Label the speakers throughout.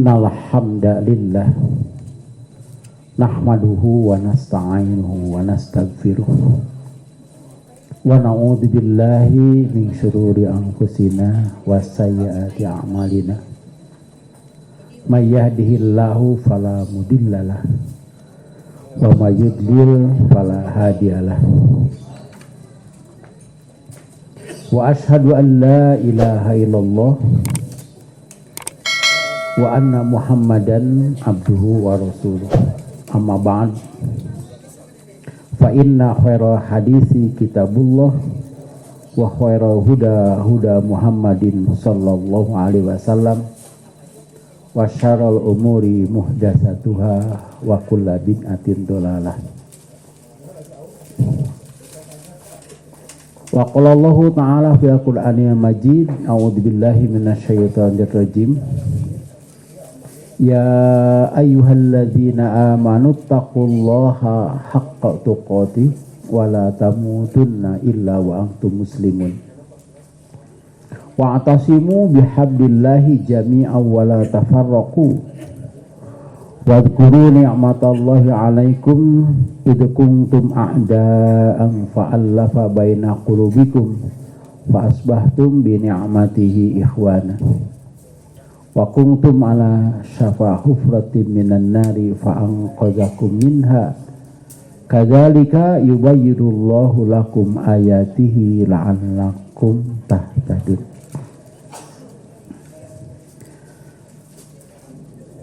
Speaker 1: Innal hamdalillah nahmaduhu wa nasta'inuhu wa nastaghfiruh wa na'udzu billahi min syururi anfusina wa sayyiati a'malina. May yahdihillahu fala mudhillalah wa may yudlil fala hadiyalah. Wa asyhadu an la ilaha illallah wa anna Muhammadan abduhu wa rasuluh. Amma ba'd. Fa inna khairal hadisi kitabullah wa khairal huda huda Muhammadin sallallahu alaihi wasallam wa syarrul umuri muhdatsatuha wa kullu bid'atin dhalalah. Wa qala Allahu ta'ala fil Qur'anil Majid, a'udzu billahi minasyaitonir rajim. Ya ayyuhalladzina amanu taqullaha haqqa tuqatih wa la tamutunna illa wa antum muslimun. Wa'tasimu bihablillahi jami'an wa la tafarraqu. Wadhkuru ni'matallahi 'alaikum idh kuntum a'da'an fa'alafa baina qulubikum fa asbahtum bi ni'matihi ikhwana. Wa kuntum ala syafa hufratin minan nari fa anqadhakum minha. Kadzalika yubayyinullahu lakum ayatihi la'allakum tahtadun.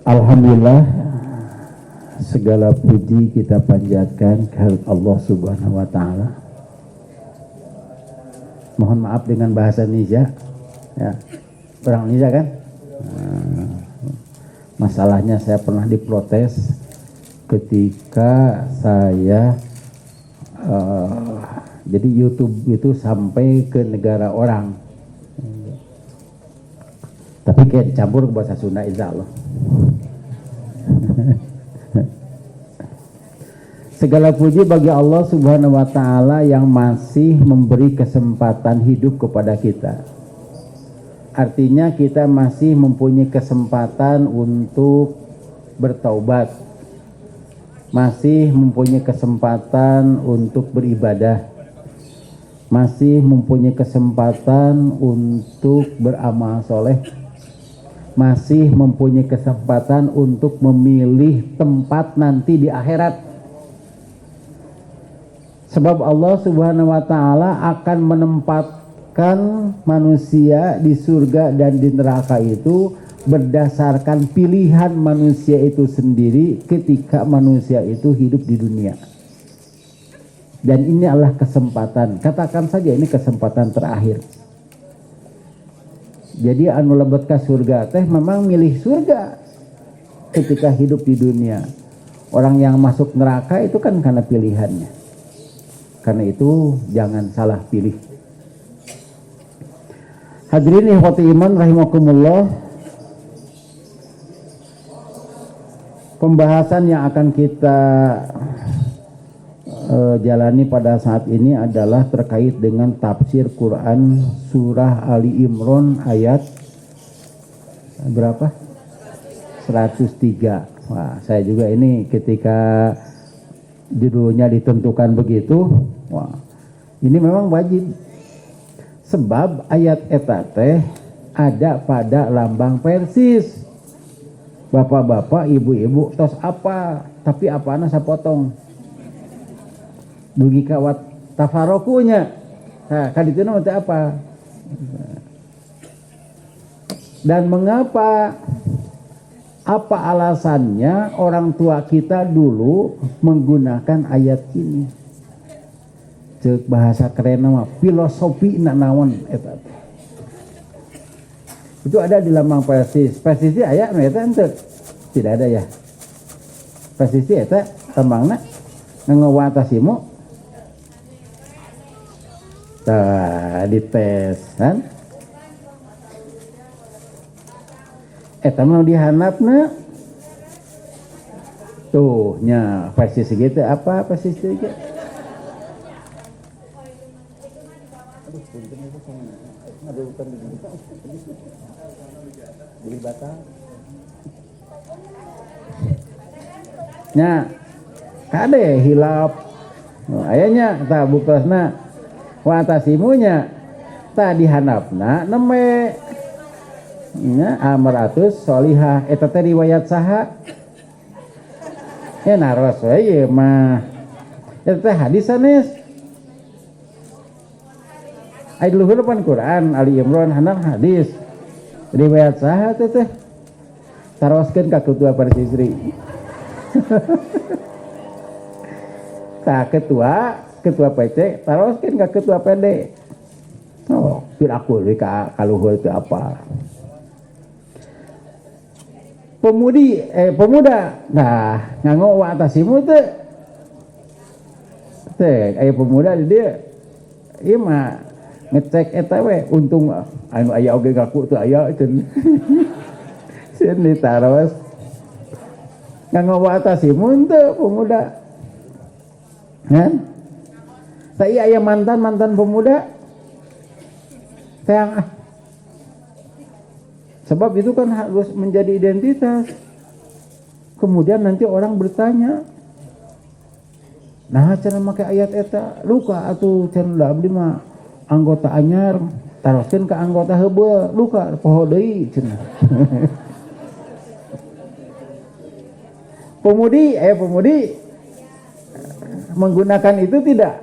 Speaker 1: Alhamdulillah, segala puji kita panjatkan ke Allah Subhanahu wa taala. Mohon maaf dengan bahasa Indonesia. Ya. Orang Indonesia kan? Masalahnya saya pernah diprotes ketika saya jadi YouTube itu sampai ke negara orang, tapi kayak dicampur ke bahasa Sunda, insya Allah. Segala puji bagi Allah Subhanahu wa taala yang masih memberi kesempatan hidup kepada kita. Artinya kita masih mempunyai kesempatan untuk bertaubat, masih mempunyai kesempatan untuk beribadah, masih mempunyai kesempatan untuk beramal soleh, masih mempunyai kesempatan untuk memilih tempat nanti di akhirat. Sebab Allah Subhanahu wa taala akan menempatkan manusia di surga dan di neraka itu berdasarkan pilihan manusia itu sendiri ketika manusia itu hidup di dunia. Dan ini adalah kesempatan, katakan saja ini kesempatan terakhir. Jadi anu lebet ka surga teh memang milih surga ketika hidup di dunia. Orang yang masuk neraka itu kan karena pilihannya. Karena itu jangan salah pilih. Hadirin ikhwati iman rahimakumullah. Pembahasan yang akan kita jalani pada saat ini adalah terkait dengan tafsir Quran surah Ali Imran ayat berapa? 103. Wah, saya juga ini ketika judulnya ditentukan begitu, wah, ini memang wajib. Sebab ayat eta teh ada pada lambang Persis. Bapak-bapak, ibu-ibu tos apa? Tapi apana sapotong. Dugi kawat tafarokunya. Nah, kaditu nanti apa? Dan mengapa? Apa alasannya orang tua kita dulu menggunakan ayat ini? Cek bahasa keren nama filosofi nak naon eta. Itu ada di lambang Persis. Persis aya nu eta henteu? Tidak ada ya. Persis eta tembangna ngawatasimu. Tah dites kan? Eta mah dihanapna. Tuh nya Persis gitu apa Persis gitu? Beli batang nya kade hilap ayanya tak bukasna watasimunya tak dihanapna neme nya amratus solihah eta teh riwayat saha ya naros we mah eta teh hadis sanes aya di luhur pan Quran Ali Imran hanap hadis riwayat saha teh taroskeun ka ketua Persisri ketua PC taroskeun ka ketua PD oh piraku deui ka luhur teu apa pemuda nah nganggo wa atasimu teh aya pemuda di dieu ieu mah ngecek eta we untung anu aya oge ngaku teu aya ceun ceun ditaros nganggo wa atasimu teh pemuda kan saya aya mantan pemuda sayang sebab itu kan harus menjadi identitas. Kemudian nanti orang bertanya, nah cara make ayat eta luka atuh can da abdi mah anggota anyar taroskeun ka anggota heubeul luka poho deui cenah. Pemudi menggunakan itu tidak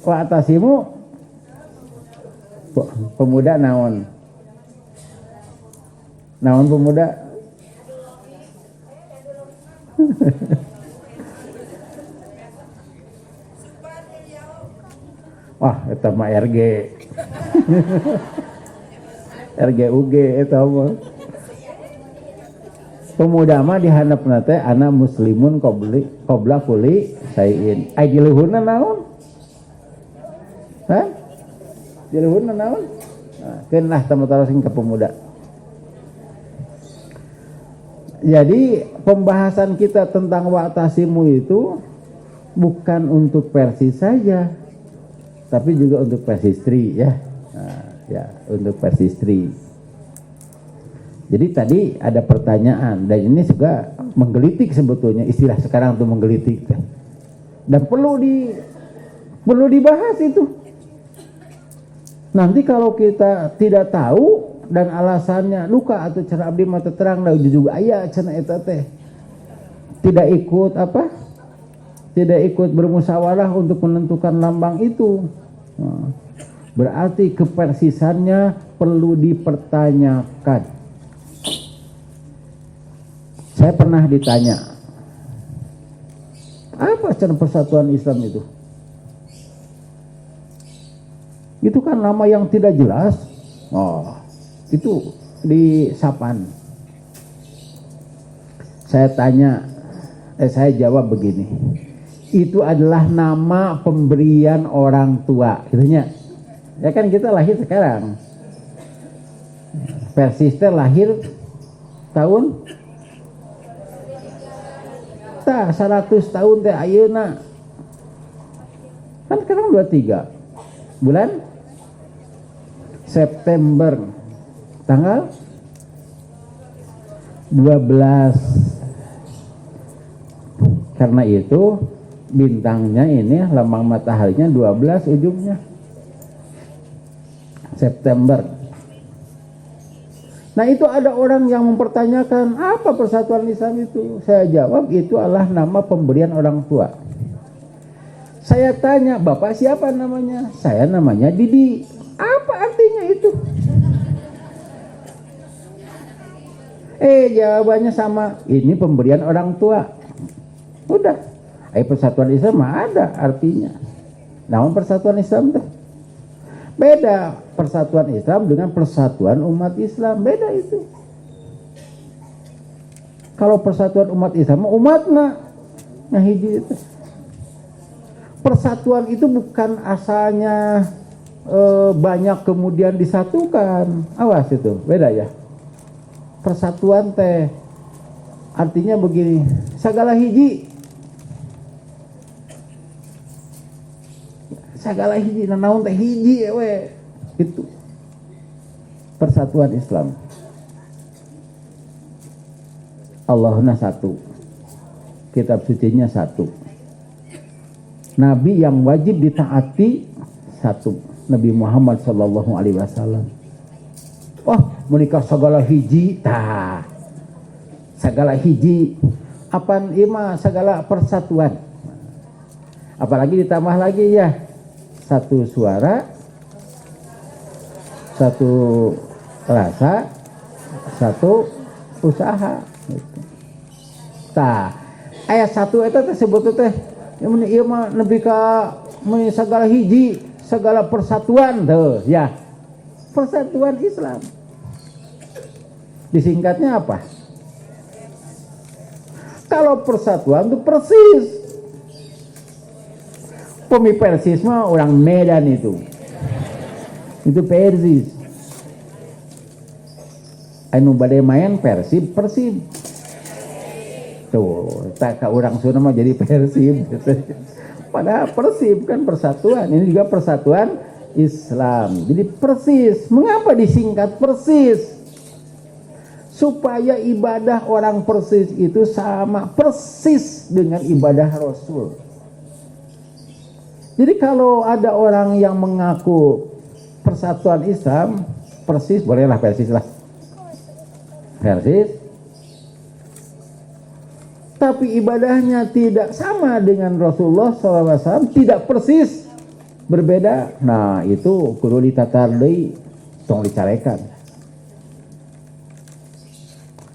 Speaker 1: wa atasimu pemuda naon pemuda wah eta mah RG RGUG eta mah pemuda mah dihandapna teh ana muslimun qabla kulli sayin ai di luhurna naon hah di luhurna naon nah keun lah tarosin ka pemuda. Jadi pembahasan kita tentang wa'tasimu itu bukan untuk Persis saja, tapi juga untuk Persistri ya. Nah, ya untuk Persistri. Jadi tadi ada pertanyaan dan ini juga menggelitik sebetulnya istilah sekarang untuk menggelitik dan perlu dibahas itu. Nanti kalau kita tidak tahu dan alasannya luka atau cara abdi mata terang da juga aya cenah eta teh tidak ikut bermusyawarah untuk menentukan lambang itu berarti kepersisannya perlu dipertanyakan. Saya pernah ditanya apa cara persatuan Islam itu kan nama yang tidak jelas. Itu di Sapan. Saya jawab begini. Itu adalah nama pemberian orang tua, gitunya. Ya kan kita lahir sekarang. Persisnya lahir tahun 100 tahun teh ayeuna. Kan sekarang 23. Bulan September. Tanggal 12. Karena itu bintangnya ini lambang mataharinya 12 ujungnya. September. Nah itu ada orang yang mempertanyakan apa persatuan Islam itu. Saya jawab itu adalah nama pemberian orang tua. Saya tanya, Bapak siapa namanya? Saya namanya Didi. Apa artinya itu? Jawabannya sama. Ini pemberian orang tua. Udah. Persatuan Islam ada artinya. Namun persatuan Islam tuh beda. Persatuan Islam dengan persatuan umat Islam beda itu. Kalau persatuan umat Islam umatna nah hiji itu. Persatuan itu bukan asalnya banyak kemudian disatukan. Awas itu beda ya. Persatuan teh artinya begini, sagala hiji naon teh hiji we itu persatuan Islam. Allahna satu kitab sucinya satu. Nabi yang wajib ditaati satu, Nabi Muhammad sallallahu alaihi wasallam. Wah, menikah segala hiji, segala hiji. Apaan ima segala persatuan. Apalagi ditambah lagi ya, satu suara, satu rasa, satu usaha. Ayat satu itu tersebut teh ieu mah nepi ka segala hiji, segala persatuan tuh ya. Persatuan Islam. Disingkatnya apa? Kalau persatuan itu persis. Persis mah orang Medan itu. Itu persis. Anu bade main Persib. Tuh, tak ka urang Sunda mah jadi Persib. Padahal Persib kan persatuan. Ini juga persatuan Islam. Jadi persis. Mengapa disingkat persis? Supaya ibadah orang persis itu sama persis dengan ibadah Rasul. Jadi kalau ada orang yang mengaku persatuan Islam, persis, bolehlah persis lah. Persis. Tapi ibadahnya tidak sama dengan Rasulullah SAW, tidak persis, berbeda. Nah itu kudu ditatar deui, tong dicarekan.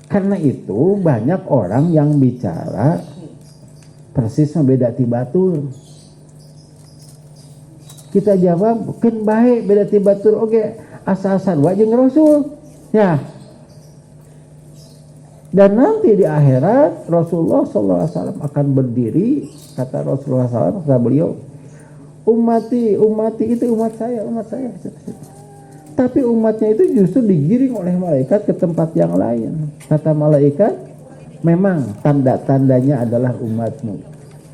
Speaker 1: Karena itu banyak orang yang bicara persis beda ti batur. Kita jawab kan baik beda ti batur oge asal-asan wae jeung Rasul. Ya. Dan nanti di akhirat Rasulullah SAW akan berdiri, kata Rasulullah SAW, kata beliau, umati itu umat saya. Tapi umatnya itu justru digiring oleh malaikat ke tempat yang lain. Kata malaikat, memang tanda-tandanya adalah umatmu,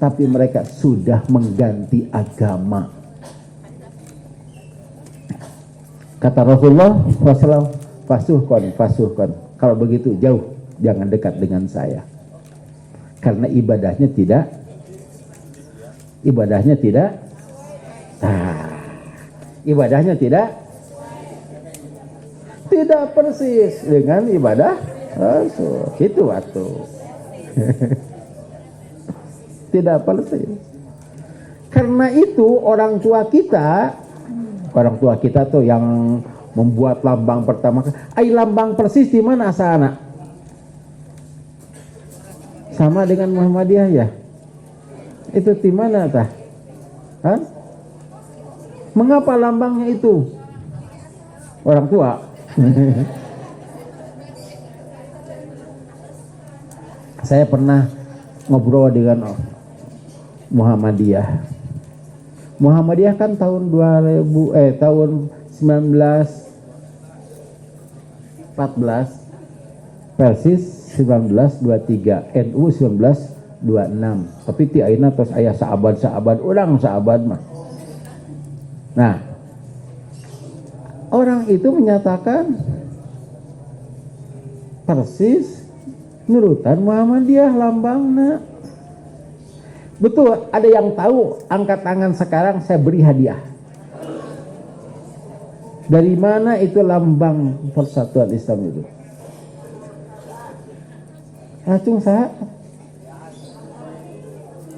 Speaker 1: tapi mereka sudah mengganti agama. Kata Rasulullah SAW, fasuhkon. Kalau begitu jauh, jangan dekat dengan saya. Karena ibadahnya tidak persis dengan ibadah Rasul. Gitu atuh. Tidak persis. Karena itu orang tua kita tuh yang membuat lambang pertama. Lambang persis di mana asalna? Sama dengan Muhammadiyah ya? Itu di mana tah? Hah? Mengapa lambangnya itu? Orang tua. Saya pernah ngobrol dengan Muhammadiyah. Muhammadiyah kan tahun 1914 persis 1923, NU 1926. Tapi ti ayeuna tos aya saabad urang saabad mah. Nah, orang itu menyatakan persis nurutan Muhammadiyah lambangna. Betul, ada yang tahu, angkat tangan sekarang saya beri hadiah. Dari mana itu lambang persatuan Islam itu? Acung sah?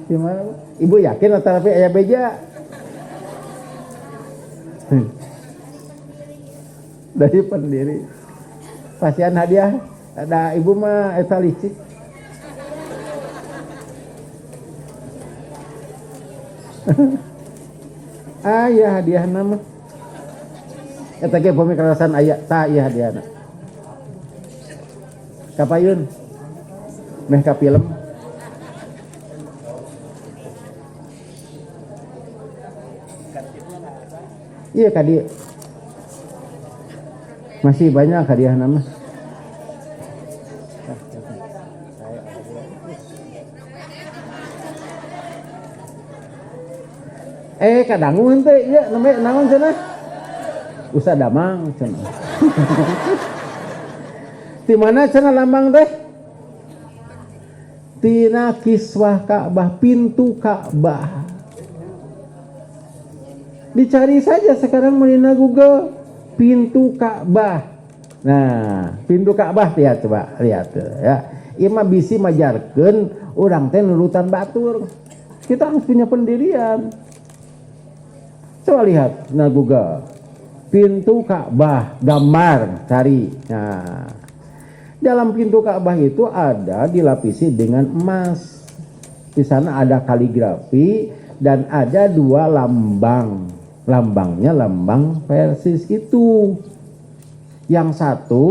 Speaker 1: Gimana? Ibu yakin atau tapi ayah beja? Dari pendiri. Pasian hadiah, ada ibu mah eta licik. Ayah hadiah nama. Eta ge pamikarasan aya ta ieu hadiahna. Kapayun. Meh ka film. Iya ka dieu. Masih banyak hadiah nama. Kadangu henteu ieu namanya naon cenah? Usa damang cenah. Di mana cenah lambang teh? tina kiswah Ka'bah, pintu Ka'bah. Dicari saja sekarang menina Google pintu Ka'bah. Nah, pintu Ka'bah lihat coba, lihat ya. Ima bisi majarkeun urang teh nurutan batur. Kita harus punya pendirian. Coba lihat nah Google. Pintu Ka'bah, gambar, cari. Nah, dalam pintu Ka'bah itu ada dilapisi dengan emas. Di sana ada kaligrafi dan ada dua lambang. Lambangnya lambang Persis itu. Yang satu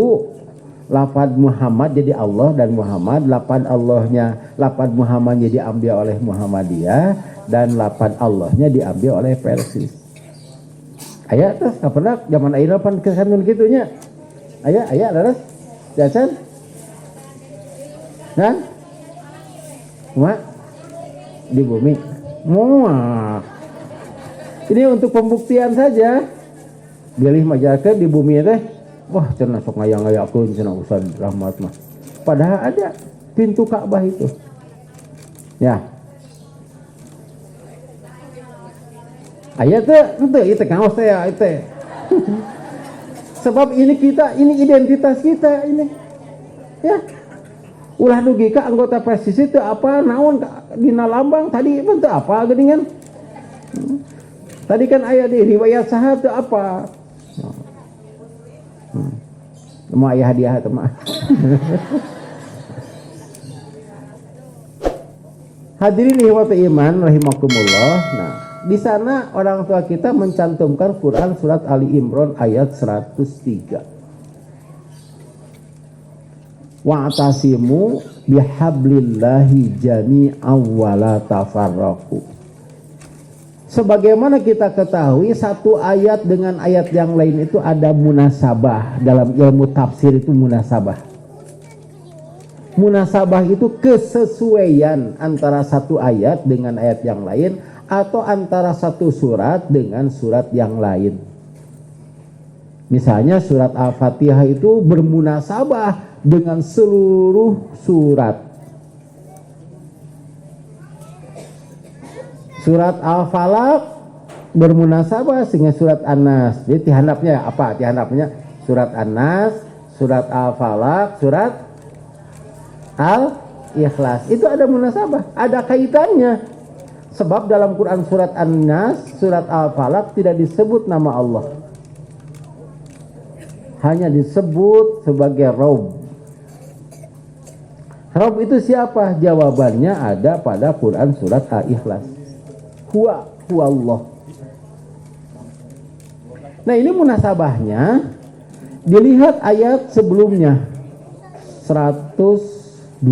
Speaker 1: lafaz Muhammad jadi Allah dan Muhammad, lafaz Allahnya, lafaz Muhammad jadi diambil oleh Muhammadiyah dan lafaz Allahnya diambil oleh Persis. Aya terus kapan zaman ayeuna pan kesanun kitu nya. Aya leres. Jasan? Kan? Mak di bumi. Muah. Ini untuk pembuktian saja. Bilih majalkeun di bumi teh. Wah, cenah sok ngayang-ngayakeun cenah Ustaz Rahmat mah. Padahal ada pintu Ka'bah itu. Ya. Aya teh, henteu ieu teh kaos teh ya, teh. Sebab ini kita, ini identitas kita ini. Ya. Ulah dugi ka anggota Persis itu apa naon dina lambang tadi teu apa geuningan. Tadi kan aya di riwayat saha teu apa. Mau ayah hadiah atau mah. Hadirin ihwati iman rahimakumullah. Nah, di sana orang tua kita mencantumkan Quran surat Ali Imran ayat 103. Wa'tasimu bihablillahi jami'an wa la tafarraqu. Sebagaimana kita ketahui satu ayat dengan ayat yang lain itu ada munasabah. Dalam ilmu tafsir itu munasabah. Munasabah itu kesesuaian antara satu ayat dengan ayat yang lain atau antara satu surat dengan surat yang lain. Misalnya surat Al-Fatihah itu bermunasabah dengan seluruh surat. Surat Al-Falaq bermunasabah dengan surat An-Nas. Jadi tihandapnya apa? Tihandapnya surat An-Nas, surat Al-Falaq, surat Al-Ikhlas. Itu ada munasabah, ada kaitannya. Sebab dalam Quran surat An-Nas, surat Al-Falaq tidak disebut nama Allah. Hanya disebut sebagai Rabb. Rabb itu siapa? Jawabannya ada pada Quran surat Al-Ikhlas. Huwa Allah. Nah, ini munasabahnya dilihat ayat sebelumnya 102.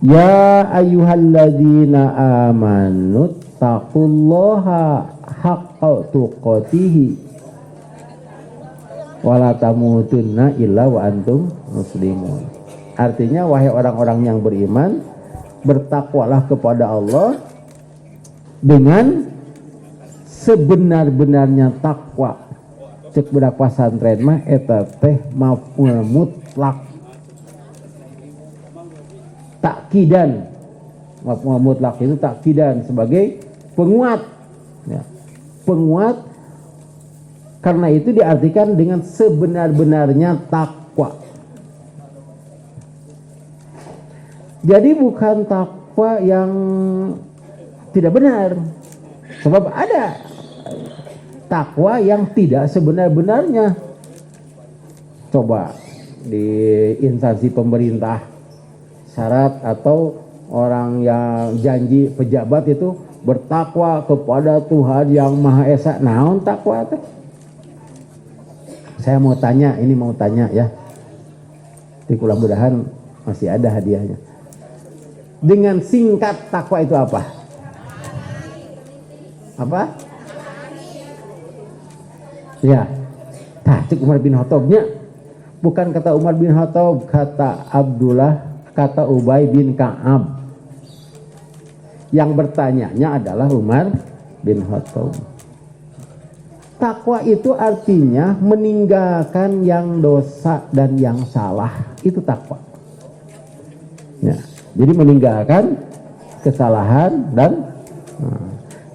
Speaker 1: Ya ayyuhalladzina amanu taqullaha haqqa tuqatih wa la tamutunna illa wa antum muslimun. Artinya wahai orang-orang yang beriman, bertakwalah kepada Allah dengan sebenar-benarnya takwa. Cek budak pasantren mah eta teh maf'ul mutlak. Takkidan. Maf'ul mutlak itu takkidan sebagai penguat. Ya. Penguat karena itu diartikan dengan sebenar-benarnya takwa. Jadi bukan takwa yang tidak benar. Sebab ada takwa yang tidak sebenar-benarnya. Coba di instansi pemerintah, syarat atau orang yang janji pejabat itu bertakwa kepada Tuhan yang Maha Esa. Naon takwa teh? Saya mau tanya, ini mau tanya ya. Di mudah-mudahan masih ada hadiahnya. Dengan singkat takwa itu apa? Apa? Ya. Tah, cek Umar bin Khattabnya. Bukan kata Umar bin Khattab, kata Abdullah, kata Ubay bin Ka'ab. Yang bertanyanya adalah Umar bin Khattab. Takwa itu artinya meninggalkan yang dosa dan yang salah. Itu takwa. Ya. Jadi meninggalkan kesalahan dan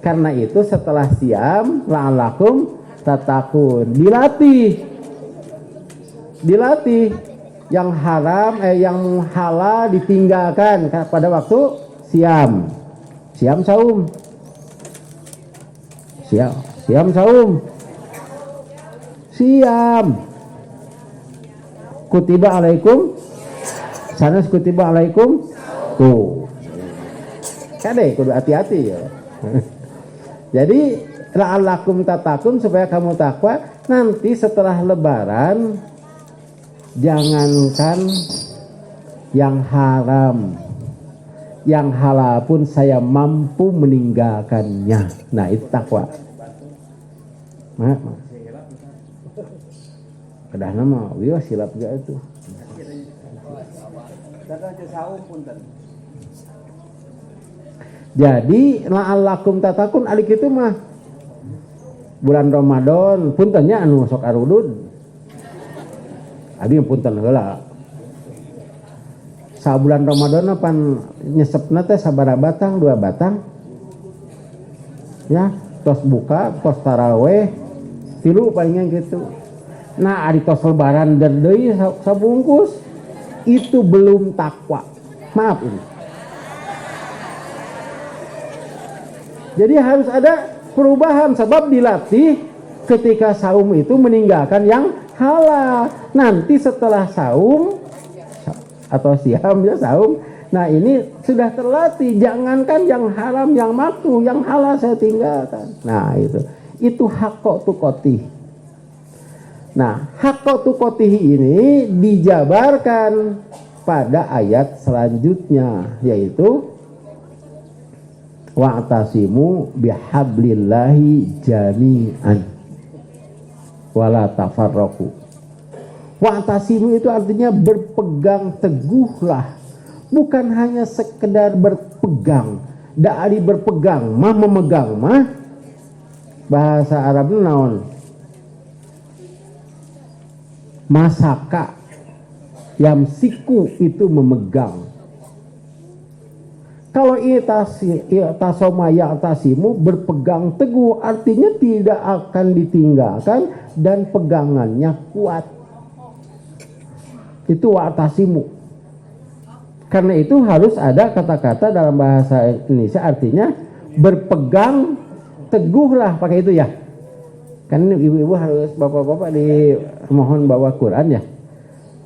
Speaker 1: karena itu setelah siam la'allakum tatakun, dilatih yang haram yang halal ditinggalkan pada waktu siam saum, siam saum, siam kutiba alaikum sanes kutiba alaikum tuh kade kudu hati-hati ya. Jadi la'allakum tatakun, supaya kamu takwa nanti setelah lebaran. Jangankan yang haram, yang halal pun saya mampu meninggalkannya. Nah itu takwa. Maaf. Kedah nama, wih silap gak itu. Jadi la'allakum tatakun alik itu mah bulan Ramadan puntennya anu sok arudud. Abi punten heula. Sa bulan Ramadan pan nyesepna teh sabaraha batang, 2 batang. Ya, tos buka, tos taraweh, 3 palingan gitu. Nah, ari tos lebaran deui sabungkus. Itu belum takwa. Maaf ini. Jadi harus ada perubahan sebab dilatih ketika saum itu meninggalkan yang halal. Nanti setelah saum atau siam ya saum, nah ini sudah terlatih. Jangankan yang haram, yang makruh, yang halal saya tinggalkan. Nah itu haqqo tuqatih. Nah haqqo tuqatih ini dijabarkan pada ayat selanjutnya, yaitu wa'tasimu bihablillahi jami'an wala tafarraqu. Wa'tasimu itu artinya berpegang teguhlah, bukan hanya sekedar berpegang. Dari berpegang mah memegang mah bahasa Arab naon? Masaka, yamsiku itu memegang. Kalau i'tasoma ya'tasimu berpegang teguh artinya tidak akan ditinggalkan dan pegangannya kuat. Itu wa'tasimu. Karena itu harus ada kata-kata dalam bahasa Indonesia artinya berpegang teguhlah, pakai itu ya. Kan ibu-ibu harus, bapak-bapak dimohon bawa Quran ya.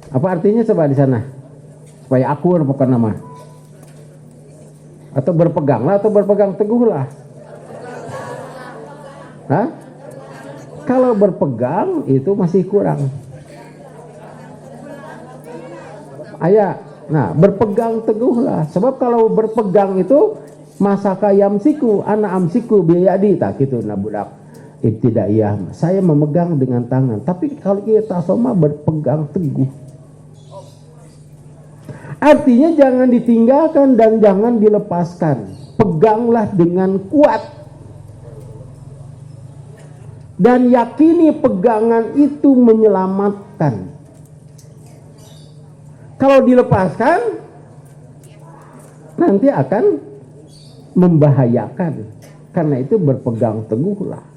Speaker 1: Apa artinya coba di sana? Supaya akur pokoknya nama. Atau berpeganglah atau berpegang teguhlah. Hah? Kalau berpegang itu masih kurang. Ayah, nah berpegang teguhlah. Sebab kalau berpegang itu masaka yamsiku, ana amsiku biyadi, tak gitu nah budak ibtidaiyah. Saya memegang dengan tangan. Tapi kalau kita soma berpegang teguh. Artinya jangan ditinggalkan dan jangan dilepaskan. Peganglah dengan kuat. Dan yakini pegangan itu menyelamatkan. Kalau dilepaskan, nanti akan membahayakan. Karena itu berpegang teguhlah.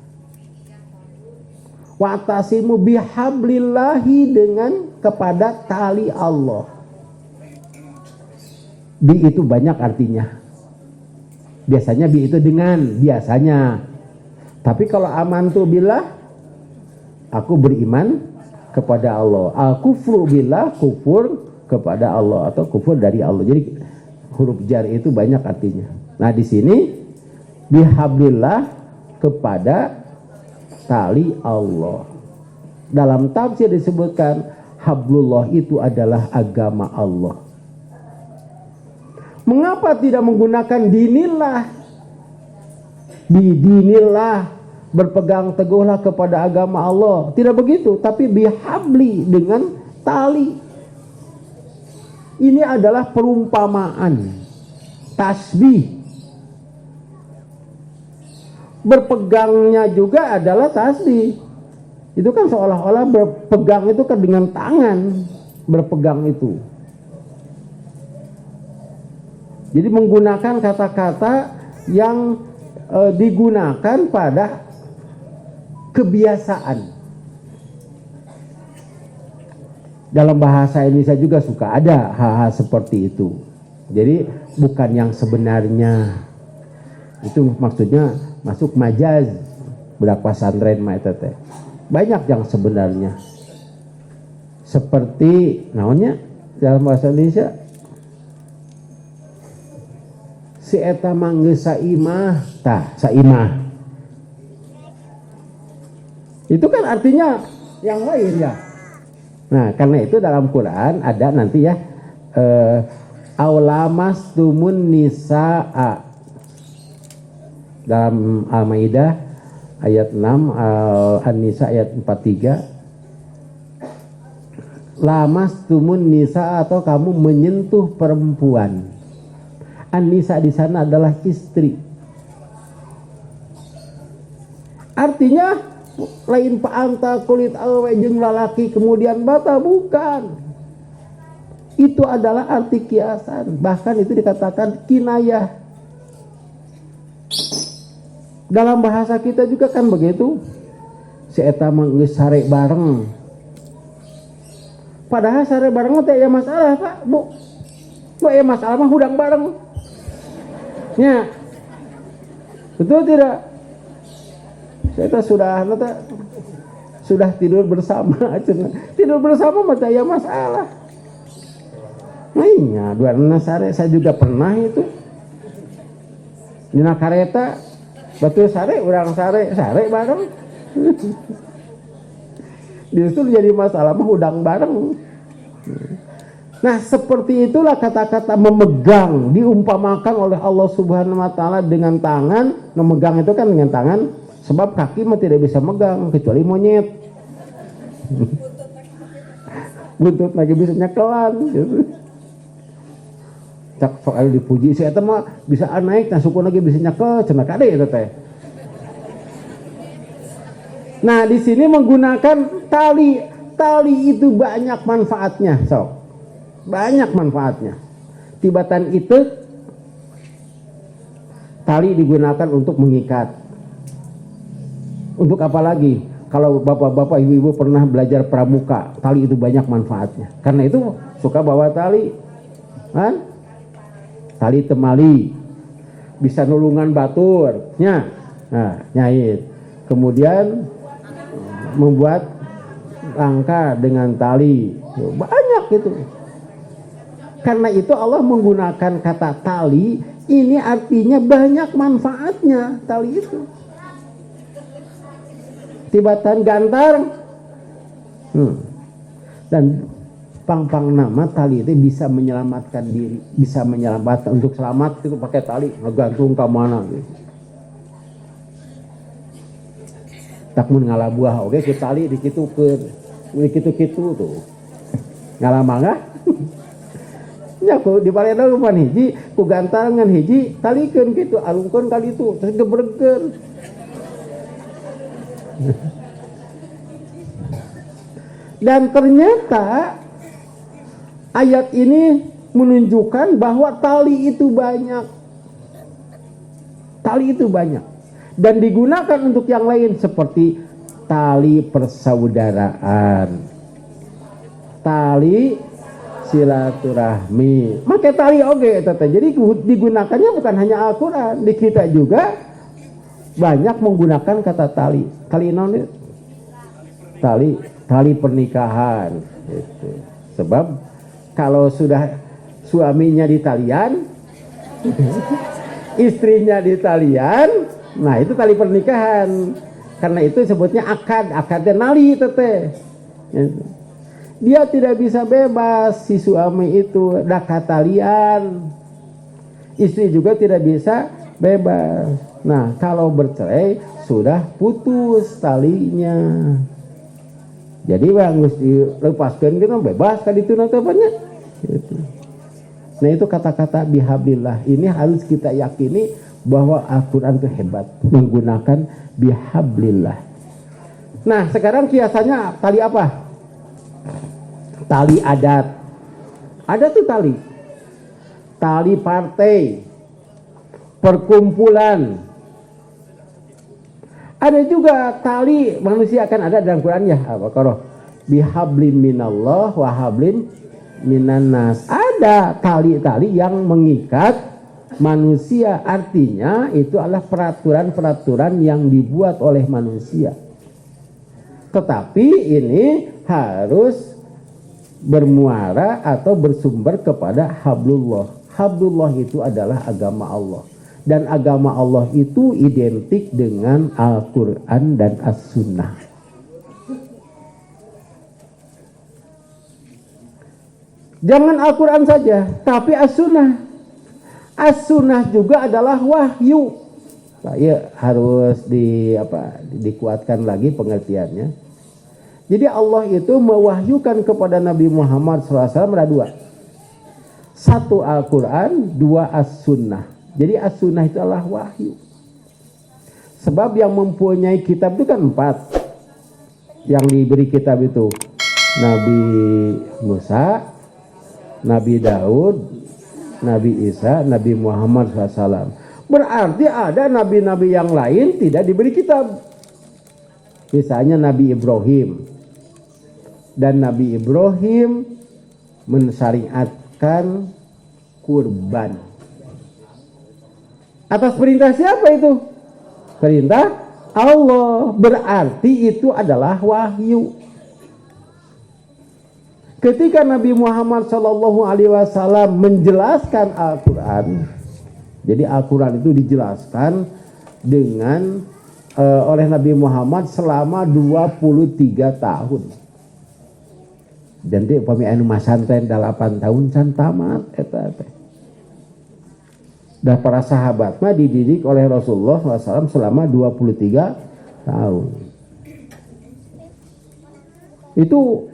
Speaker 1: Wa'tasimu bihablillahi dengan kepada tali Allah. Bi itu banyak artinya. Biasanya bi itu dengan, biasanya. Tapi kalau amantu billah, aku beriman kepada Allah. Al-kufru billah, kufur kepada Allah atau kufur dari Allah. Jadi huruf jar itu banyak artinya. Nah di sini bihablillah kepada tali Allah. Dalam tafsir disebutkan hablullah itu adalah agama Allah. Mengapa tidak menggunakan dinillah? Bidinillah, berpegang teguhlah kepada agama Allah. Tidak begitu, tapi bihabli dengan tali. Ini adalah perumpamaan, tasbih. Berpegangnya juga adalah tasbih. Itu kan seolah-olah berpegang itu kan dengan tangan, berpegang itu. Jadi menggunakan kata-kata yang digunakan pada kebiasaan. Dalam bahasa Indonesia juga suka ada hal-hal seperti itu. Jadi bukan yang sebenarnya. Itu maksudnya masuk majaz. Budak pesantren mah eta teh. Banyak yang sebenarnya. Seperti naonnya dalam bahasa Indonesia si eta manggeus saimah, tah saimah. Itu kan artinya yang lain ya. Nah, karena itu dalam Quran ada nanti ya aulamas tumun nisaa dalam Al-Maidah ayat 6, An-Nisa ayat 43. Lamas tumun nisa atau kamu menyentuh perempuan. An-Nisa di sana adalah istri. Artinya lain paanta kulit awe jeung lalaki kemudian bata, bukan. Itu adalah arti kiasan, bahkan itu dikatakan kinayah. Dalam bahasa kita juga kan begitu. Si eta mah geus sare bareng. Padahal sare bareng teh ya masalah, Pak, Bu. Bu ya masalah mah hudang bareng. Ya. Betul tidak? Saya sudah tidur bersama, tidur bersama mah ya masalah. Nah, dua sare saya juga pernah itu. Dina kareta betul sare, urang sare bareng. Justru jadi masalah mah udang bareng. Nah, seperti itulah kata-kata memegang diumpamakan oleh Allah Subhanahu wa taala dengan tangan. Memegang itu kan dengan tangan. Sebab kaki mah tidak bisa megang kecuali monyet. Buntut lagi bisa nyekelan gitu. Cak soal dipuji si eta mah bisa naik nah suku lagi bisa nyekel cenah kade eta teh. Nah, di sini menggunakan tali. Tali itu banyak manfaatnya, sok. Banyak manfaatnya. Tibatan itu tali digunakan untuk mengikat. Untuk apa lagi? Kalau bapak-bapak, ibu-ibu pernah belajar pramuka, tali itu banyak manfaatnya. Karena itu suka bawa tali, kan? Tali temali, bisa nulungan batur, nya, nah, nyait. Kemudian membuat rangka dengan tali, banyak gitu. Karena itu Allah menggunakan kata tali, ini artinya banyak manfaatnya tali itu. Tibatan gantar dan pang nama tali itu bisa menyelamatkan diri, bisa menyelamatkan untuk selamat itu pakai tali ngegantung ke mana gitu. Tak mun ngalabuah oke ke tali dikitukeun dikitu-kitu tuh ngalamangah nya ku dibaleda lupa hiji ku gantar ngan hiji talikeun kitu alungkeun kali itu terus gebregeun. Dan ternyata ayat ini menunjukkan bahwa tali itu banyak. Tali itu banyak. Dan digunakan untuk yang lain seperti tali persaudaraan, tali silaturahmi. Make tali oge eta teh. Jadi digunakannya bukan hanya Al-Qur'an, di kita juga banyak menggunakan kata tali. Tali naon itu? Tali pernikahan gitu. Sebab kalau sudah suaminya di talian istrinya di talian, nah itu tali pernikahan. Karena itu sebutnya akadnya nali teteh. Dia tidak bisa bebas si suami itu dak talian. Istri juga tidak bisa bebas. Nah, kalau bercerai sudah putus talinya. Jadi harus dilepaskan gitu bebas kan itu nantinya. Gitu. Nah, itu kata-kata bihablillah. Ini harus kita yakini bahwa Al-Qur'an itu hebat menggunakan bihablillah. Nah, sekarang kiasannya tali apa? Tali adat. Ada tuh tali. tali partai, perkumpulan. Ada juga tali manusia akan ada dalam Quran ya, Al-Baqarah. Bihablim minallah wa hablim minannas. Ada tali-tali yang mengikat manusia, artinya itu adalah peraturan-peraturan yang dibuat oleh manusia. Tetapi ini harus bermuara atau bersumber kepada hablullah. Hablullah itu adalah agama Allah. Dan agama Allah itu identik dengan Al-Quran dan As-Sunnah. Jangan Al-Quran saja, tapi As-Sunnah. As-Sunnah juga adalah wahyu. Nah, ya, harus dikuatkan lagi pengertiannya. Jadi Allah itu mewahyukan kepada Nabi Muhammad SAW ada dua. Satu Al-Quran, dua As-Sunnah. Jadi As-Sunnah itu adalah wahyu. Sebab yang mempunyai kitab itu kan 4. Yang diberi kitab itu Nabi Musa, Nabi Daud, Nabi Isa, Nabi Muhammad SAW. Berarti ada nabi-nabi yang lain tidak diberi kitab. Misalnya Nabi Ibrahim. Dan Nabi Ibrahim mensyariatkan kurban. Atas perintah siapa itu? Perintah Allah. Berarti itu adalah wahyu. Ketika Nabi Muhammad SAW menjelaskan Al-Quran, jadi Al-Quran itu dijelaskan dengan oleh Nabi Muhammad selama 23 tahun. Dan dia upami anu masantren 8 tahun can tamat eta. Dan para sahabat mah dididik oleh Rasulullah SAW selama 23 tahun. Itu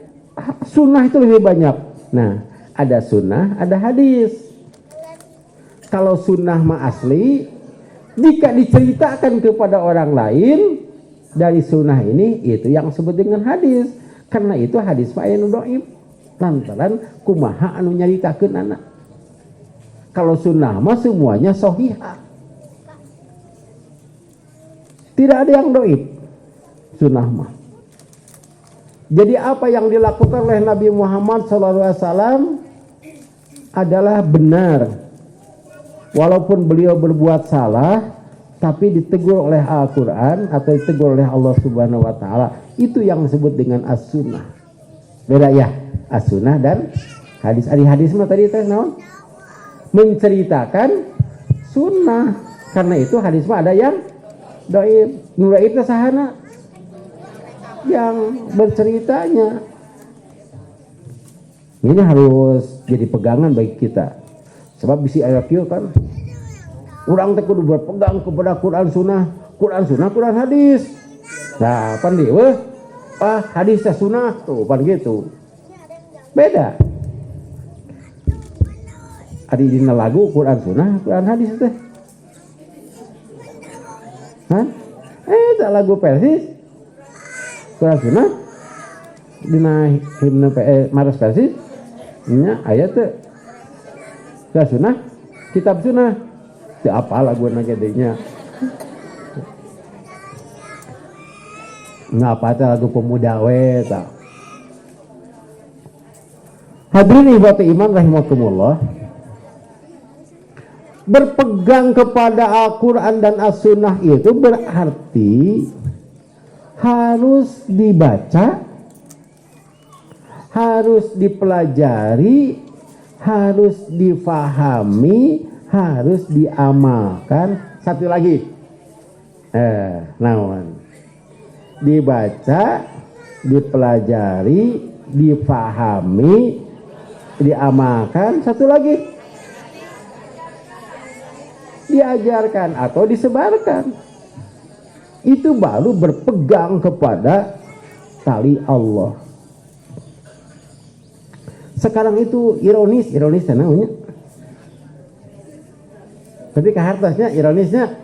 Speaker 1: sunnah itu lebih banyak. Nah, ada sunnah, ada hadis. Kalau sunnah mah asli, jika diceritakan kepada orang lain dari sunnah ini, itu yang disebut dengan hadis. Karena itu hadis mah anu dhaif. Lantaran kumaha anu nyaritakeun anak. Kalau sunnah mah semuanya sahihah. Tidak ada yang dhaif. Sunnah mah. Jadi apa yang dilakukan oleh Nabi Muhammad SAW adalah benar. Walaupun beliau berbuat salah, tapi ditegur oleh Al-Quran atau ditegur oleh Allah Subhanahu Wa Taala. Itu yang disebut dengan as-sunnah. Beda ya, as-sunnah dan hadis. Hadis mah tadi teh naon? Menceritakan sunnah. Karena itu hadis mah ada yang dhaif. Nu dhaif teh sahana? Yang berceritanya. Ini harus jadi pegangan bagi kita. Sebab bisi aya kieu kan. Urang teh kudu berpegang kepada Quran sunnah, Quran hadis. Nah, pan dieu hadis teh sunnah tuh pan gitu. Beda. Adi dina lagu Quran sunnah, Quran hadis teh. Hah? Tak lagu Persis. Quran sunnah dina himne Maros Persis nya ayat teh. Quran sunnah, kitab sunnah. Teu apa lagu na gedenya. Ngapa teh lagu pemuda we ta. Hadirin ibadah iman rahimakumullah. Berpegang kepada Al-Quran dan As-Sunnah itu berarti harus dibaca, harus dipelajari, harus difahami, harus diamalkan. Satu lagi, naon? Dibaca, dipelajari, difahami, diamalkan. Satu lagi, diajarkan atau disebarkan. Itu baru berpegang kepada tali Allah. Sekarang itu ironis namanya. Tapi kahartosnya ironisnya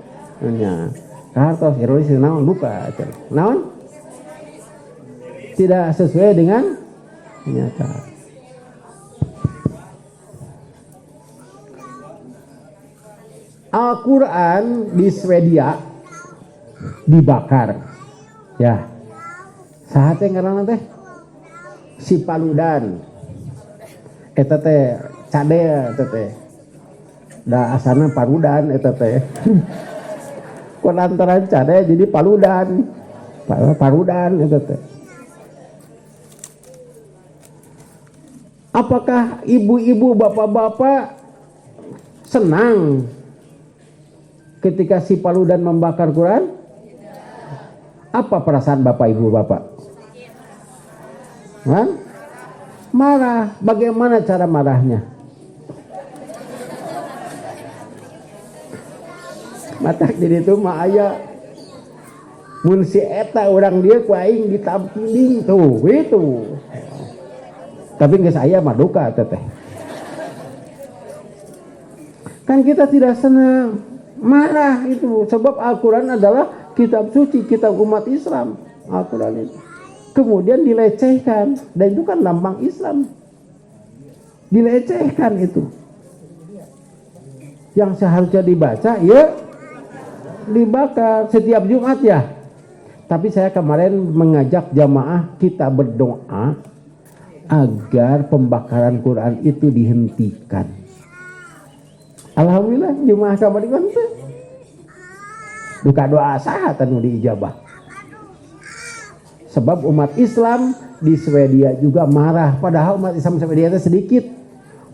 Speaker 1: kahartos ironis naon buka naon tidak sesuai dengan kenyataan. Al-Quran di Swedia dibakar. Ya, sahatnya ngaranna teh si Paludan. Eta teh cade eta teh. Da asana Paludan eta teh. Ku lantaran cade jadi Paludan. Paludan eta teh. Apakah ibu-ibu, bapak-bapak senang ketika si Paludan membakar Quran? Apa perasaan bapak ibu bapak? Hah? Marah. Bagaimana cara marahnya? Matak jadi itu mah aya mun si eta orang dia ku aing ditampiling tuh gitu. Tapi geus aya mah duka teteh. Kan kita tidak senang, marah itu sebab Al-Quran adalah kitab suci, kitab umat Islam. Al-Quran itu kemudian dilecehkan, dan itu kan lambang Islam, dilecehkan itu. Yang seharusnya dibaca ya dibakar setiap Jumat ya. Tapi saya kemarin mengajak jamaah kita berdoa agar pembakaran Quran itu dihentikan. Alhamdulillah jemaah kemarin teh duka doa sahat anu diijabah. Sebab umat Islam di Swedia juga marah, padahal umat Islam Swedia itu sedikit,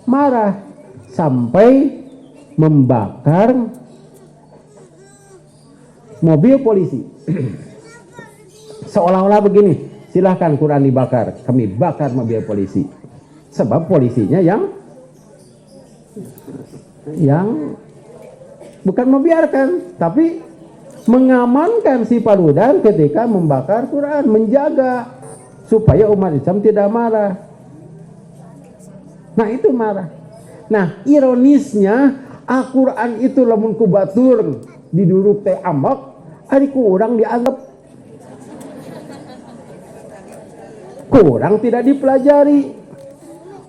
Speaker 1: marah sampai membakar mobil polisi. Seolah-olah begini, silahkan Quran dibakar, kami bakar mobil polisi. Sebab polisinya yang bukan membiarkan, tapi mengamankan si Paludan ketika membakar Quran, menjaga supaya umat Islam tidak marah. Nah itu marah. Nah ironisnya Al-Quran itu lamun ku batur diduruk teh amak, ari kurang dianggap kurang, tidak dipelajari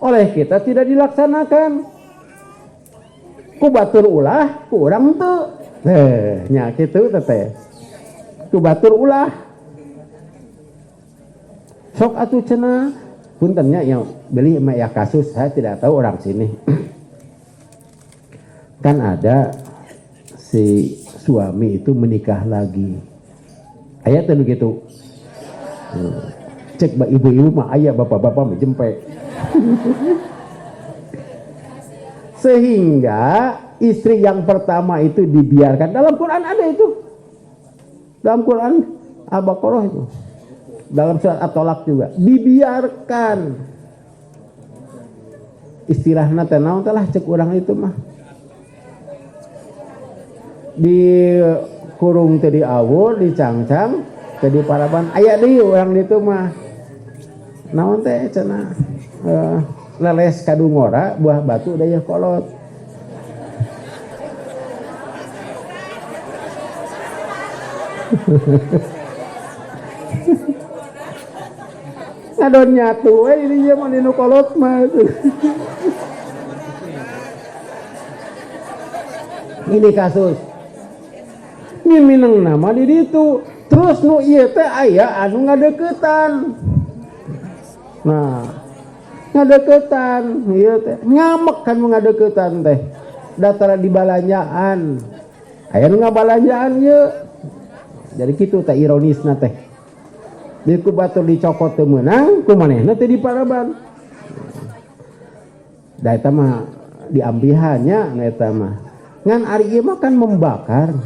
Speaker 1: oleh kita, tidak dilaksanakan. Ku batur ulah kurang tuh nya kitu teh. Ku batur ulah sok atuh cenah puntennya yang beli ya kasus, saya tidak tahu orang sini. Kan ada si suami itu menikah lagi, aya teh gitu. Cek ibu-ibu mah aya, bapak-bapak mah jempe. Sehingga istri yang pertama itu dibiarkan. Dalam Quran ada itu. Dalam Quran Al-Baqarah itu. Dalam surat At-Tolak juga dibiarkan. Istilahna teh naon teh lah cek urang itu mah. Di kurung teh di awur, dicangcang, teh di paraban aya deui urang ditu mah. Naon teh cenah leles kadungora buah batu daya kolot. Ngadon nyatu ini mah dinu kolot mah. Ini kasus minang nama di ditu. Terus nu ieu teh aya anu ngadeukeutan. Nah, ngadeukeutan ieu teh ngamek kan ngadeukeutan teh. Datara di balanjaan. Aya nu ngabalanjaan ieu. Jadi kitu teh ironisna teh. Di ku batur dicokot teu meunang, ku manehna teh diparaban. Da eta mah diambihannya eta mah. Ngan ari ieu mah kan membakar.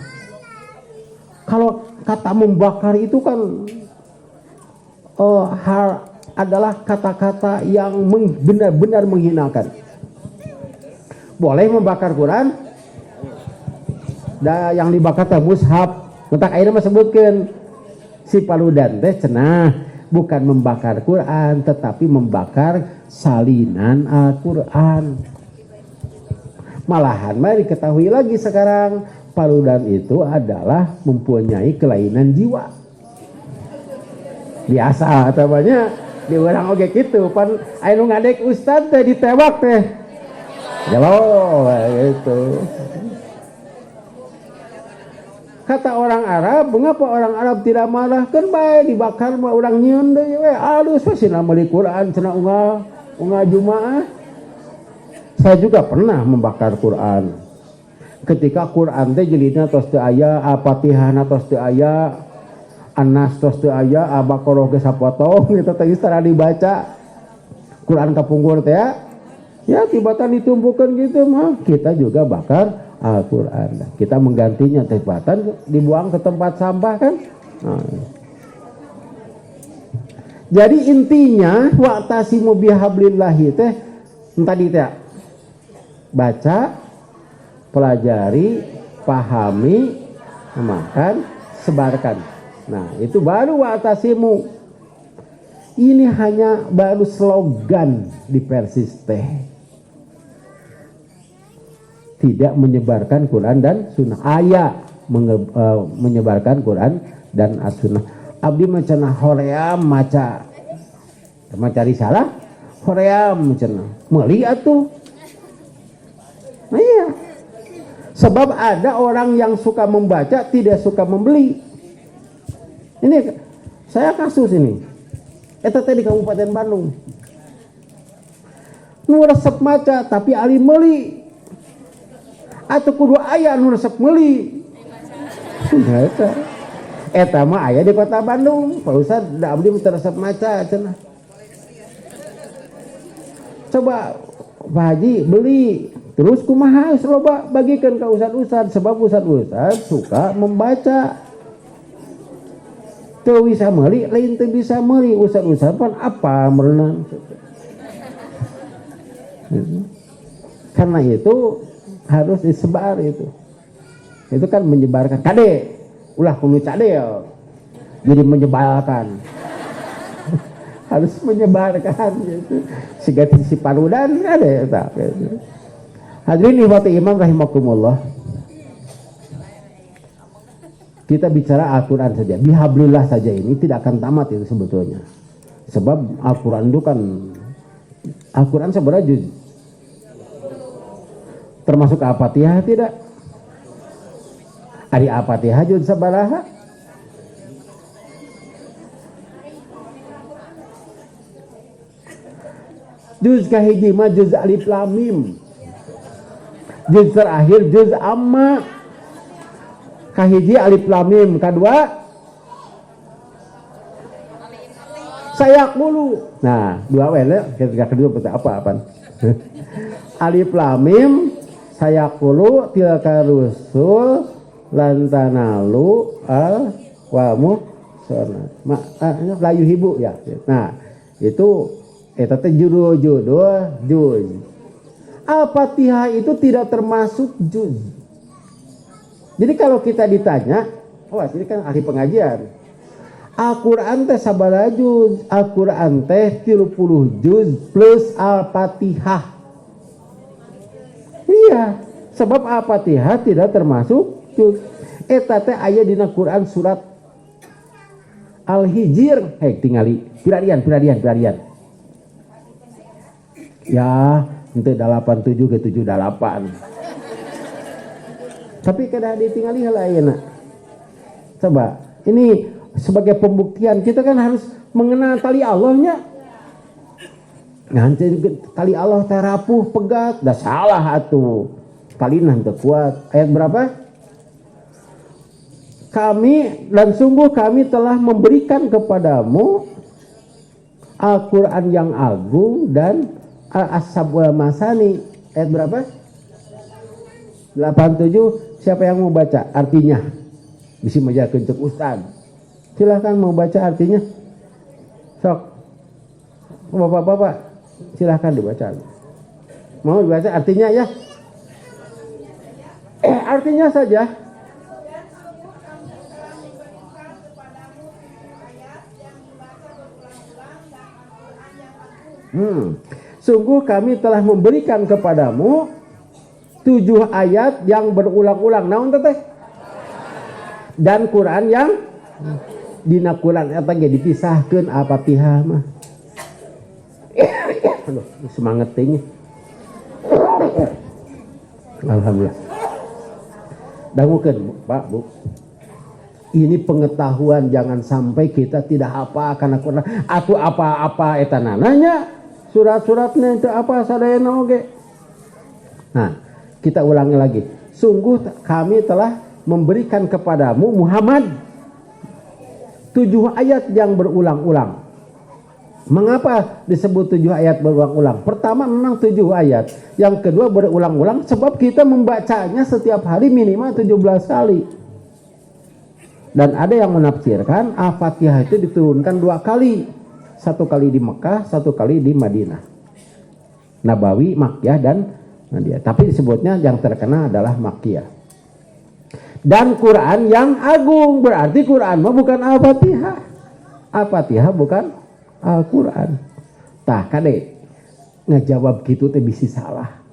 Speaker 1: Kalau kata membakar itu kan adalah kata-kata yang benar-benar menghinakan. Boleh membakar Quran, yang dibakar teh mushaf. Entak ayeuna mah sebutkeun si Paludan teh cenah bukan membakar Quran tetapi membakar salinan Al-Quran. Malahan mah diketahui lagi sekarang Paludan itu adalah mempunyai kelainan jiwa. Biasa tamanya di urang oge kitu pan aya nu ngadek ustad teh ditewak teh. Jalo gitu.
Speaker 2: Kata orang Arab, mengapa orang Arab tidak marah? Kan bae dibakar mah orang nyieun deui we. Alus we cenah meuli Quran cenah unggal Jumaah. Saya juga pernah membakar Quran. Ketika Quran teh jilidna tos teu aya, Al-Fatihahna tos teu aya, An-Nas tos teu aya, Al-Baqarah ge sapotong eta teh geus tara dibaca. Quran kapungkur teh ya tibatan ditumpukeun gitu mah. Kita juga bakar Al-Quran. Kita menggantinya tibatan dibuang ke tempat sampah kan. Nah. Jadi intinya wa'tasimu bihablillahi teh tadi teh baca, pelajari, pahami, makan, sebarkan. Nah, itu baru wa'tasimu. Ini hanya baru slogan di Persis teh. Tidak menyebarkan Quran dan Sunnah. Ayat menyebarkan Quran dan As-Sunnah. Abdi macenah hoream maca risalah, hoream macenah meuli atuh. Nah, iya. Sebab ada orang yang suka membaca tidak suka membeli. Ini saya kasus ini. Eta teh di Kabupaten Bandung. Nu resep maca tapi ali meuli. Atau kudu aya nu resep meuli. Eta mah aya di Kota Bandung. Pak Ustad da abdi teu resep maca cenah. Coba Pak Haji beli, terus kumaha loba bagikeun ka ustad-ustad sebab ustad-ustad suka membaca. Teu bisa meuli, lain teu bisa meuli, ustad-ustad pan apa merenang. Karena itu harus disebar itu kan menyebarkan kade ulah kudu cadel jadi menyebarkan harus menyebarkan gitu sigati si parudan kade eta gitu. Hadirin ikhwati iman rahimakumullah, kita bicara Al-Quran saja, bihablillah saja ini tidak akan tamat itu sebetulnya, sebab Al-Quran itu kan Al-Quran seberapa juz? Termasuk Al-Fatihah tidak? Ari Al-Fatihah juz sabaraha? Juz kahiji mah juz alif lam mim. Juz terakhir juz amma. Kahiji alif lam mim, kadua saya dulu. Nah, dua wele ketika kedua apa? Alif lam mim saya kulu tilka rusul lantanalu al wamu sana layu hibu ya. Nah itu teh judul juz. Al-Fatihah itu tidak termasuk juz. Jadi kalau kita ditanya, ini kan ahli pengajian, Al-Quran teh sabaraha juz? Al-Quran teh 30 juz plus Al-Fatihah. Iya, sebab Al-Fatihah tidak termasuk juz. Eta teh aya dina Quran surat Al-Hijr. Tingali pirarian. Ya, ente 87 ke 78. Tapi kada ditingali heula ayeuna. Coba, ini sebagai pembuktian kita kan harus mengenal tali Allahnya. Nanti tali Allah terapuh pegat, dah salah atuh. Kalina teu kuat. Ayat berapa? Kami dan sungguh kami telah memberikan kepadamu Al-Quran yang agung dan As-Sab'ul Masani. Ayat berapa? 87. Siapa yang mau baca artinya? Bisa menjaga cek ustad. Silahkan mau baca artinya. Sok. Bapak-bapak, silahkan dibaca. Mau dibaca artinya ya? Artinya saja. Sungguh kami telah memberikan kepadamu 7 ayat yang berulang-ulang. Naon teh? Dan Quran yang dina Quran eta ge dipisahkeun Al-Fatihah mah. Aduh, semangat teh. Alhamdulillah. Dangukeun, Pak, Bu. Ini pengetahuan, jangan sampai kita tidak apa karena Quran atau apa-apa eta nananya surat-suratnya itu apa sadayana oge. Nah, kita ulangi lagi. Sungguh kami telah memberikan kepadamu Muhammad 7 ayat yang berulang-ulang. Mengapa disebut 7 ayat berulang-ulang? Pertama memang 7 ayat. Yang kedua berulang-ulang sebab kita membacanya setiap hari minimal 17 kali. Dan ada yang menafsirkan Al-Fatihah itu diturunkan 2 kali. 1 kali di Mekah, 1 kali di Madinah. Nabawi, Makkiyah, dan Madinah. Tapi disebutnya yang terkenal adalah Makkiyah. Dan Quran yang agung. Berarti Quran mah bukan Al-Fatihah. Al-Fatihah bukan Al-Quran. Tah kade ngejawab gitu teh bisi salah.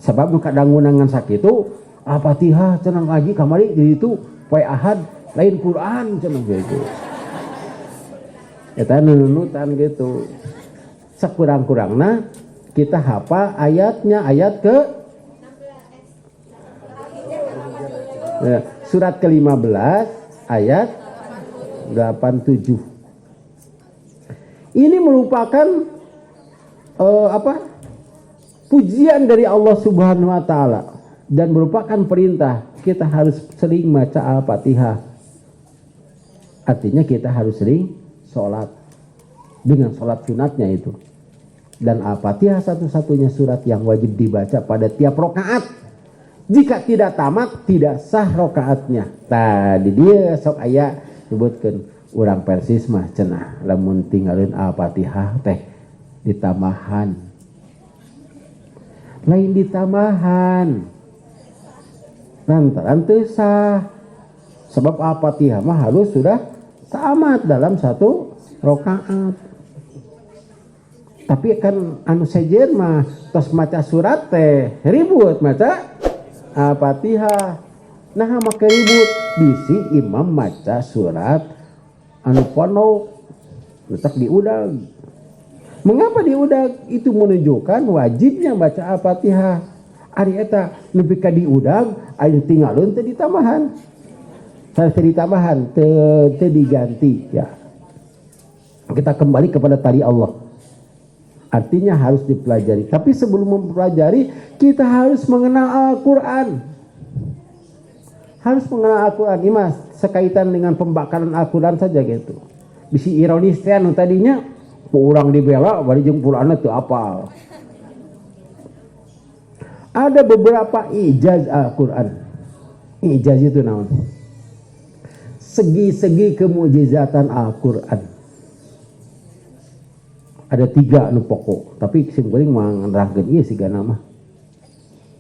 Speaker 2: Sebab kadang ngunangan sakitu Al-Fatihah cenah ngaji kamari di itu poe Ahad lain Quran cenah gitu. Eta nunutan gitu. Sakurang-kurangna kita hafal ayatnya, ayat ke surat ke-15 ayat 87. Ini merupakan pujian dari Allah Subhanahu wa taala dan merupakan perintah kita harus sering baca Al-Fatihah. Artinya kita harus sering sholat dengan sholat sunatnya itu. Dan Al-Fatihah satu-satunya surat yang wajib dibaca pada tiap rokaat. Jika tidak tamat, tidak sah rokaatnya. Tadi dia sok aya sebutkan urang Persis mah cenah lamun tinggalin Al-Fatihah teh ditamahan. Lain ditamahan. Lantaran teu sah. Sebab Al-Fatihah mah harus sudah tamat dalam 1 rakaat. Tapi kan anu sejen mah tos maca surat teh ribut maca Al-Fatihah. Nah make ribut bisi imam maca surat anu ponok letak diudag. Mengapa diudag? Itu menunjukkan wajibnya baca Al-Fatihah. Ari eta nepi ka diudag aya tinggalun teh ditambahan. Saya ditambahan teu diganti ya. Kita kembali kepada tali Allah. Artinya harus dipelajari. Tapi sebelum mempelajari kita harus mengenal Al-Qur'an. Harus mengenal Al-Quran. Ini mas, sekaitan dengan pembakaran Al-Quran saja gitu. Bisi ironis teh anu tadinya orang dibela bari jeung Qur'anna teu apal. Ada beberapa ijaz Al-Quran. Ijaz itu naon? Segi-segi kemujizatan Al-Quran. Ada 3 anu pokok, tapi sing paling mah nerangkeun ieu sigana mah.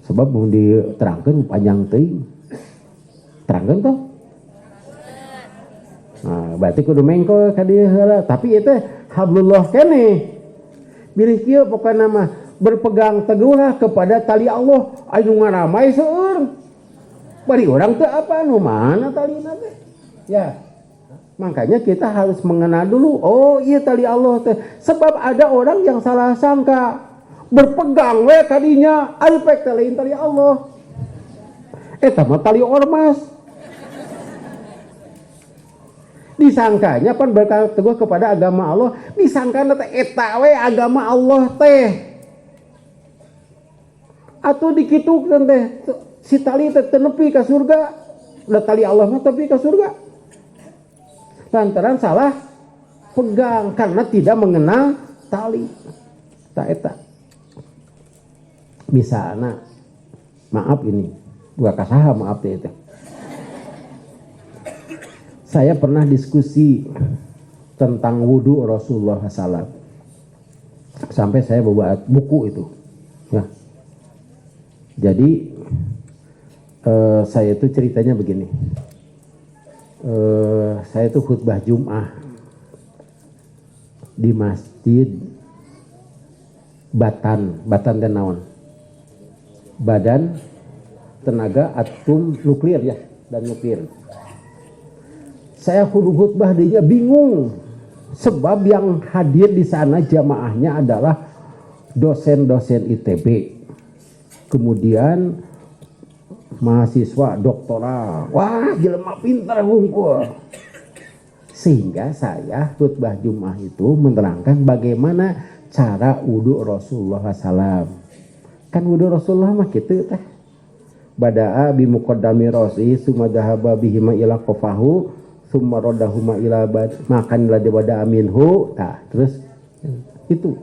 Speaker 2: Sebab mau diterangkeun panjang teuing. Terangkan toh. Nah, berarti kudu mengko ka dieu heula, tapi itu hablullah keneh. Bilih kieu pokona mah berpegang teguhlah kepada tali Allah anu ngaramai seueur. Bari urang teu apa nu mana talina teh. Ya. Makanya kita harus mengenal dulu, oh iya tali Allah teh. Sebab ada orang yang salah sangka berpegang we kadinya anu pek lain tali Allah. Eta mah tali ormas. Disangkanya pan berkata teguh kepada agama Allah, disangkana teh eta we agama Allah teh. Atuh dikitukeun teh si tali teh teu nepi ka surga, da tali Allah mah tepi ka surga. Lantaran salah pegang karena tidak mengenal tali. Tak eta. Misalna, maaf ini, bukan kasaha maaf teh eta. Saya pernah diskusi tentang wudhu Rasulullah SAW. Sampai saya membuat buku itu. Ya. Jadi saya itu ceritanya begini. Saya itu khutbah Jum'ah di masjid Batan dan naon? Badan Tenaga Atom Nuklir ya, dan nuklir. Saya khutbah dia bingung sebab yang hadir di sana jamaahnya adalah dosen-dosen ITB. Kemudian mahasiswa doktoral. Wah, jelema pintar hungkul. Sehingga saya khutbah Jumat itu menerangkan bagaimana cara wudu Rasulullah SAW. Kan wudu Rasulullah mah kitu teh. Bada'a bi muqaddami rasi summa dhahaba bihima ila qafahu summa radahuma ila makan la wada minhu. Tah, terus itu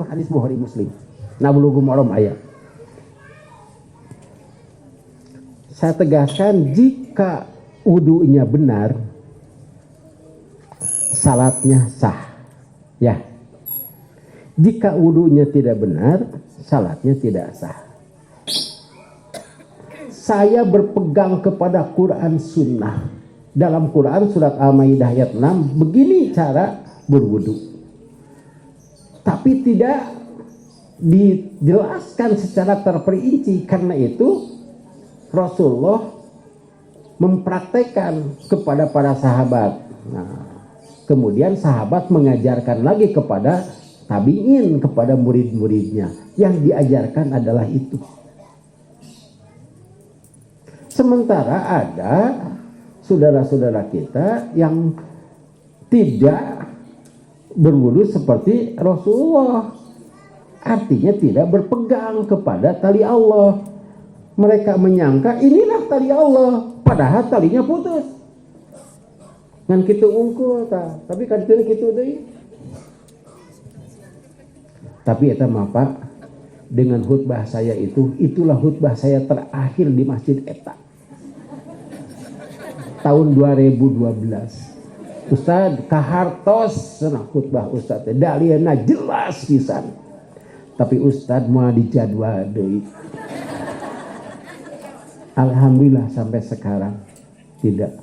Speaker 2: hadis Bukhari Muslim. Na bulughul maram ayat. Saya tegaskan jika wudunya benar, salatnya sah. Ya. Jika wudunya tidak benar, salatnya tidak sah. Saya berpegang kepada Quran Sunnah. Dalam Quran surat Al-Maidah ayat 6, begini cara berwudu. Tapi tidak dijelaskan secara terperinci, karena itu Rasulullah mempraktekkan kepada para sahabat. Nah, kemudian sahabat mengajarkan lagi kepada tabi'in, kepada murid-muridnya. Yang diajarkan adalah itu. Sementara ada saudara-saudara kita yang tidak berwudu seperti Rasulullah. Artinya tidak berpegang kepada tali Allah. Mereka menyangka inilah tali Allah, padahal talinya putus. Ngan kitu ungkul ta, tapi kan kitu deui. Tapi eta mah Pak, dengan khutbah saya itulah khutbah saya terakhir di Masjid eta. Tahun 2012. Ustaz kahartos cenah khutbah Ustaz teh dalilna jelas pisan. Tapi Ustaz moal dijadwal deui. Alhamdulillah sampai sekarang tidak.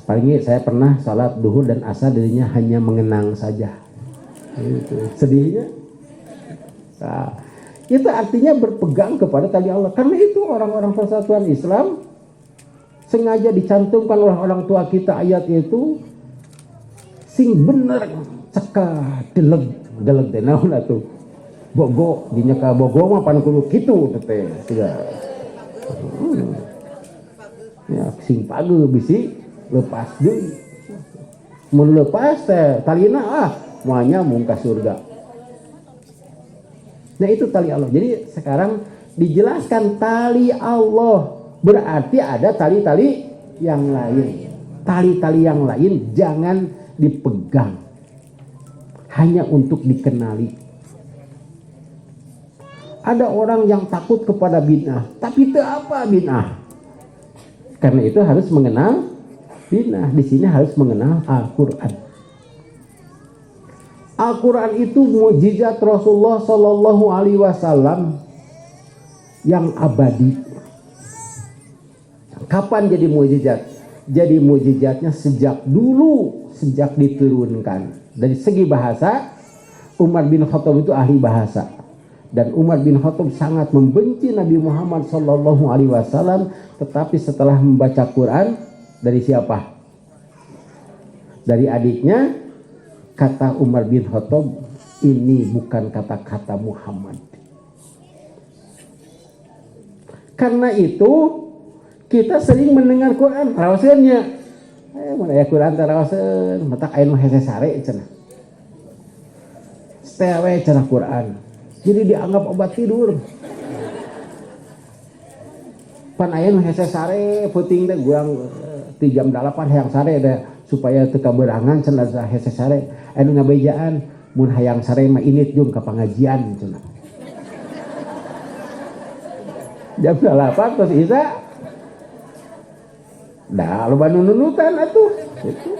Speaker 2: Paling saya pernah salat duhur dan asar dirinya hanya mengenang saja. Itu sedihnya. Nah, itu artinya berpegang kepada tali Allah. Karena itu orang-orang Persatuan Islam sengaja dicantumkan oleh orang tua kita ayat itu sing bener cekah deleg teh naon atuh. Bogo dinya ka bogo mah pan kudu kitu teh. Ya sing page bisi lepas deui. Mun lepas teh talina moalnya mung ka surga. Nah itu tali Allah. Jadi sekarang dijelaskan tali Allah berarti ada tali-tali yang lain. Tali-tali yang lain jangan dipegang. Hanya untuk dikenali. Ada orang yang takut kepada bid'ah, tapi itu apa bid'ah? Karena itu harus mengenal bid'ah. Di sini harus mengenal Al-Quran. Al-Quran itu mukjizat Rasulullah Sallallahu Alaihi Wasallam yang abadi. Kapan jadi mukjizat? Jadi mukjizatnya sejak dulu, sejak diturunkan. Dari segi bahasa, Umar bin Khattab itu ahli bahasa. Dan Umar bin Khattab sangat membenci Nabi Muhammad Sallallahu Alaihi Wasallam, tetapi setelah membaca Quran dari siapa? Dari adiknya. Kata Umar bin Khattab, ini bukan kata-kata Muhammad. Karena itu kita sering mendengar Quran rawaseunnya. Mun aya Quran teh rawaseun, matak aya nu hese sare cenah. Stewe cenah Quran. Jadi dianggap obat tidur. Pan aya nu hese sare peuting teh guang ti jam 8 hayang sare teh supaya teu kaberangan cenah hese sare. Anu ngabejaan mun hayang sare mah init jeung ka pangajian cenah. Jam 8 terus Isa. Dah loba nunutan atuh. Gitu.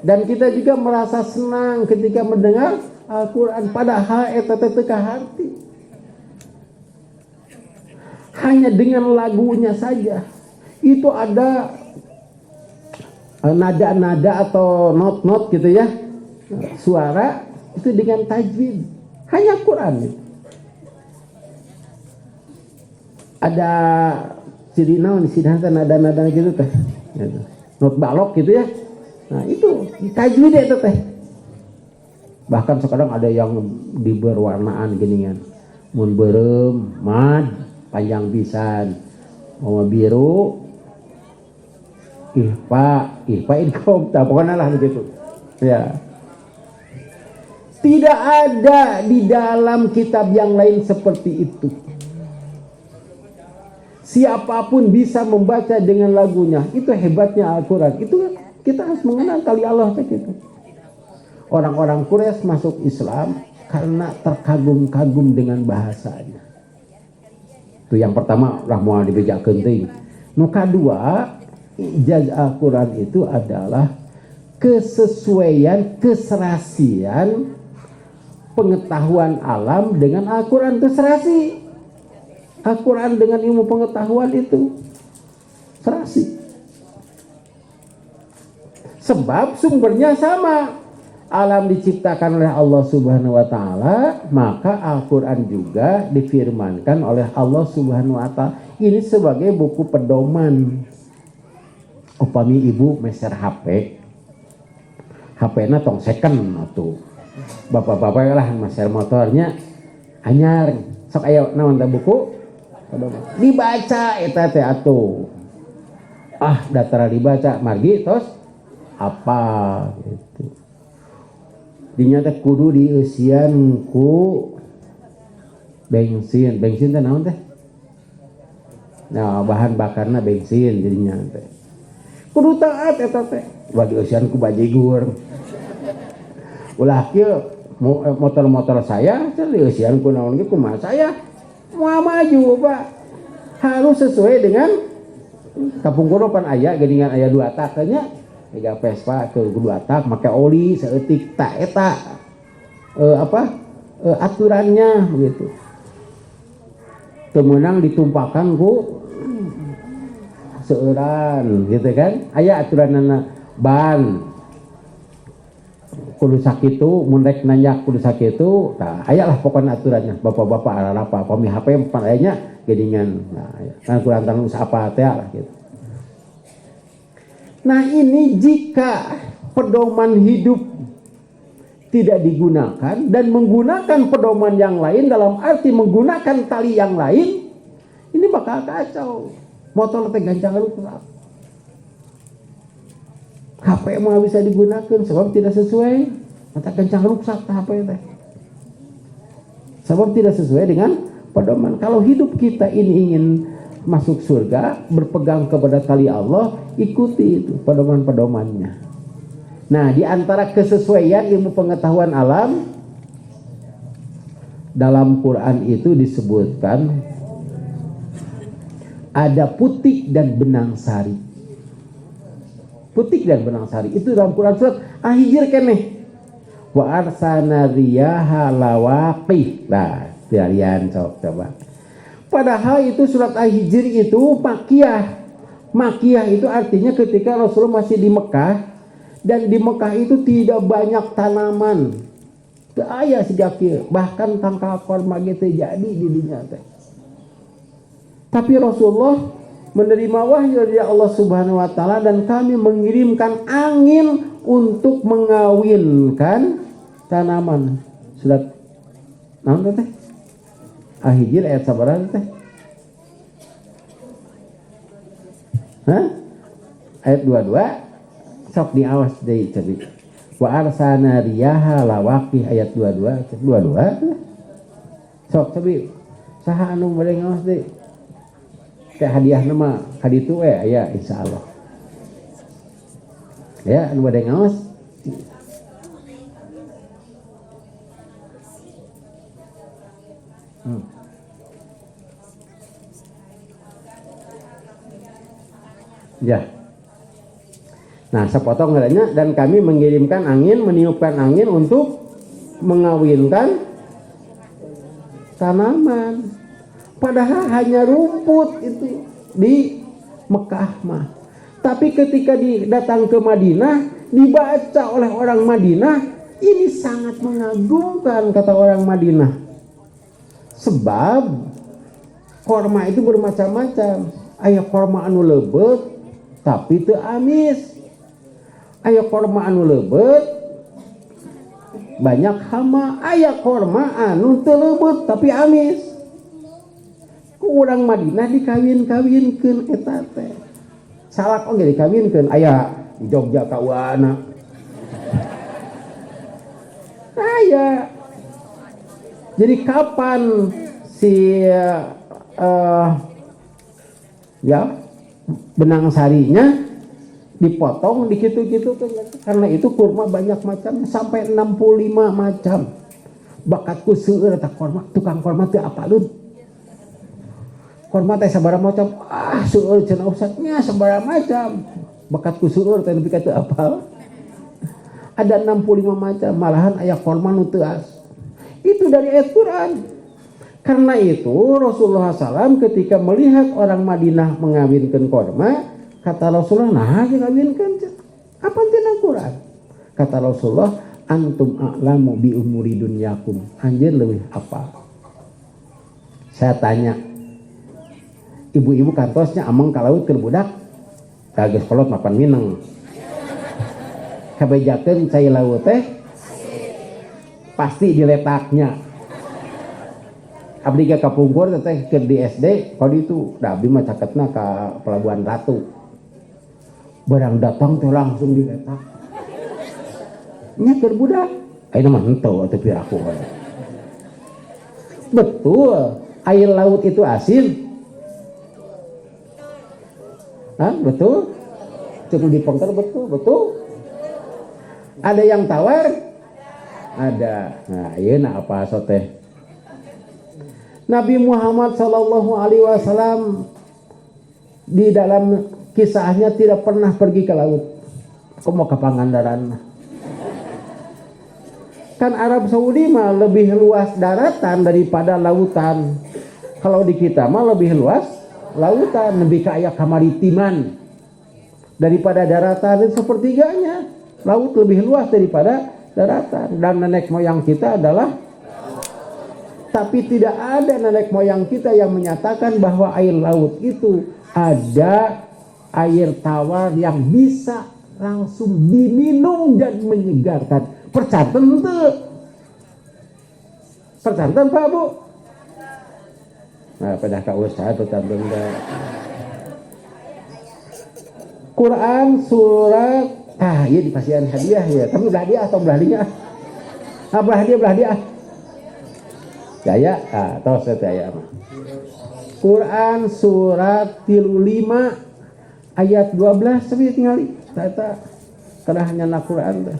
Speaker 2: Dan kita juga merasa senang ketika mendengar Al-Quran, padahal eta teh ka hati. Hanya dengan lagunya saja itu ada nada-nada atau not-not gitu ya, suara itu dengan tajwid. Hanya Quran. Ada ciri naon di sini nada-nada gitu teh. Not balok gitu ya. Nah, itu tajwid itu teh. Bahkan sekarang ada yang diberwarnaan gini kan. Mun beureum mad, panjang pisan. Mau biru ihfa idgham, pokoknya lah begitu. Ya. Tidak ada di dalam kitab yang lain seperti itu. Siapapun bisa membaca dengan lagunya. Itu hebatnya Al-Quran. Itu kita harus mengenal kali Allah begitu. Orang-orang Quraisy masuk Islam karena terkagum-kagum dengan bahasanya. Itu yang pertama, rahmual dibejak genting. Nu kedua, ijaz Al-Quran itu adalah kesesuaian, keserasian pengetahuan alam dengan Al-Quran itu serasi. Al-Quran dengan ilmu pengetahuan itu serasi. Sebab sumbernya sama. Alam diciptakan oleh Allah Subhanahu wa taala, maka Al-Qur'an juga difirmankan oleh Allah Subhanahu wa taala. Ini sebagai buku pedoman. Upami ibu meser HP. HP-na tong second atuh. Bapak-bapak lah meser motornya anyar. Sok aya naon teh buku pedoman. Dibaca eta teh atuh. Datara dibaca margi tos apa gitu. Dinyata kudu dieusian ku bensin teh naon teh? Nah, bahan bakarna bensin jadinya teh. Kudu taat eta teh. Wa dieusian ku bajigur. Ulah kieu motor-motor saya dieusian ku naon ge kumaha saya? Moal maju, Pak. Harus sesuai dengan kapungkur pan aya geuningan aya 2 taknya. Ega Vespa ke 2 tak make oli saeutik tak eta aturannya begitu. Temenang ditumpakan ku seueuran gitu kan. Aya aturanna ban kudu sakitu mun rek nanjak kudu sakitu. Tah aya lah pokona aturannya. Bapak-bapak ararapa pami HP pan aya geuningan. Nah, kan kurang tanung apa teh lah gitu. Nah ini jika pedoman hidup tidak digunakan dan menggunakan pedoman yang lain dalam arti menggunakan tali yang lain, ini bakal kacau. Motor teh gancangan rusak. HP mah bisa digunakan sebab tidak sesuai. Mata gancangan rusak HP teh. Sebab tidak sesuai dengan pedoman. Kalau hidup kita ini ingin masuk surga, berpegang kepada tali Allah, ikuti itu pedoman-pedomannya. Nah, di antara kesesuaian ilmu pengetahuan alam dalam Quran itu disebutkan ada putik dan benang sari. Putik dan benang sari itu dalam Quran surat Al-Hijr keneh. Wa arsana riyaha lawaqih. Nah, kalian coba. Padahal itu surat Al-Hijr itu makiyah. Makiyah itu artinya ketika Rasulullah masih di Mekah. Dan di Mekah itu tidak banyak tanaman. Teu aya siga kieu. Bahkan tangkal korma gitu jadi di dinya teh. Tapi Rasulullah menerima wahyu dari Allah Subhanahu wa taala dan kami mengirimkan angin untuk mengawinkan tanaman. Surat naon teh? Al-Hijr ayat sabaraha teh? Ayat 22 sok diawas deui ceuk. Wa arsana riyaha lawaqih ayat 22 sok ceuk. Saha anu bade ngaos deui? Teh hadiahna mah ka ditu we aya insyaallah. Ya anu bade ngaos ya. Nah, sepotong adanya dan kami mengirimkan angin, meniupkan angin untuk mengawinkan tanaman. Padahal hanya rumput itu di Mekah mah. Tapi ketika datang ke Madinah, dibaca oleh orang Madinah, ini sangat mengagumkan kata orang Madinah. Sebab korma itu bermacam-macam. Aya korma anu leubet tapi teu amis. Aya korma anu leubet banyak hama. Aya korma anu teu leubet tapi amis. Urang Madinah dikawin-kawinkeun eta teh. Salak oge dikawinkeun aya di Jogja kawana. Aya. Jadi kapan si ya benang sarinya dipotong dikitu-kitu karena itu kurma banyak macam sampai 65 macam. Bakatku seueur eta kurma, tukang kurma teh apalun. Kurma teh sabaraha macam, seueur cenah ustadnya sabaraha macam. Bakatku seueur teh nepi ka teu apal. Ada 65 macam, malahan aya kurma nu teu as. Itu dari ayat Quran. Karena itu Rasulullah SAW ketika melihat orang Madinah mengawinkan kurma, kata Rasulullah, nah ngawinkeun apa tina Quran? Kata Rasulullah, antum a'lamu bi umuri dunyakum. Anjeun leuwih apa? Saya tanya, ibu-ibu kantosnya ameng ka laut keur budak, geus kolot mapan mineng. Kabejakeun cai laut teh pasti diletaknya. Abdi ge kapungkur teh keur di SD, kalau itu da abdi mah caketna ka Pelabuhan Ratu. Barang datang teh langsung diletak. Nya keur budak. Ayeuna mah henteu atuh piraku. Betul, air laut itu asin. Betul? Cukup dipongker betul. Ada yang tawar? Ada. Nah, ayeuna apa teh? Nabi Muhammad sallallahu alaihi wasallam di dalam kisahnya tidak pernah pergi ke laut. Kok mau ke Pangandaran? Kan Arab Saudi mah lebih luas daratan daripada lautan. Kalau di kita mah lebih luas lautan, lebih kaya kemaritiman daripada daratan. Sepertiganya laut lebih luas daripada daratan. Dan nenek moyang kita adalah, tapi tidak ada nenek moyang kita yang menyatakan bahwa air laut itu ada air tawar yang bisa langsung diminum dan menyegarkan. Percanten tuh, percanten Pak Bu. Nah, pada kau usaha percanten dah. Quran surat iya dikasihan hadiah ya. Tapi belah dia atau belah dia? Belah dia. Jaya, tos saya mah. Quran surat 35 ayat 12 tapi tingali. Eta kada hanya na Quran teh.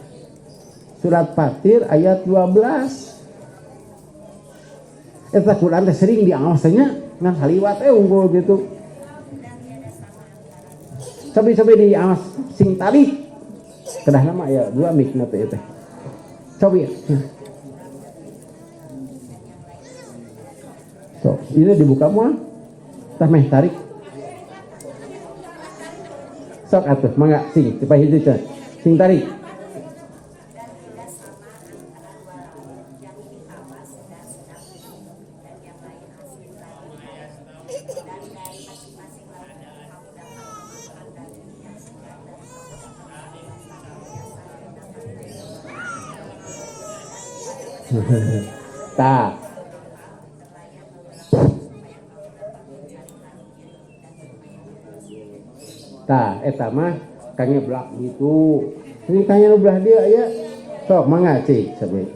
Speaker 2: Surat Fatir ayat 12. Eta Quran teh sering diangosnya ngan haliwat unggul gitu. Sabi-sabi diangos sing tarik. Kedah nama ya 2 mikna teh teh. Cobi. So, ini dibuka mah, meh tarik. Sok atuh, mangga sing, supaya hiji teh. Sing tarik. Tak. Tah, eta mah kanya belak gitu. Ini kanya belah dia ya. Sok mangga cik sabe.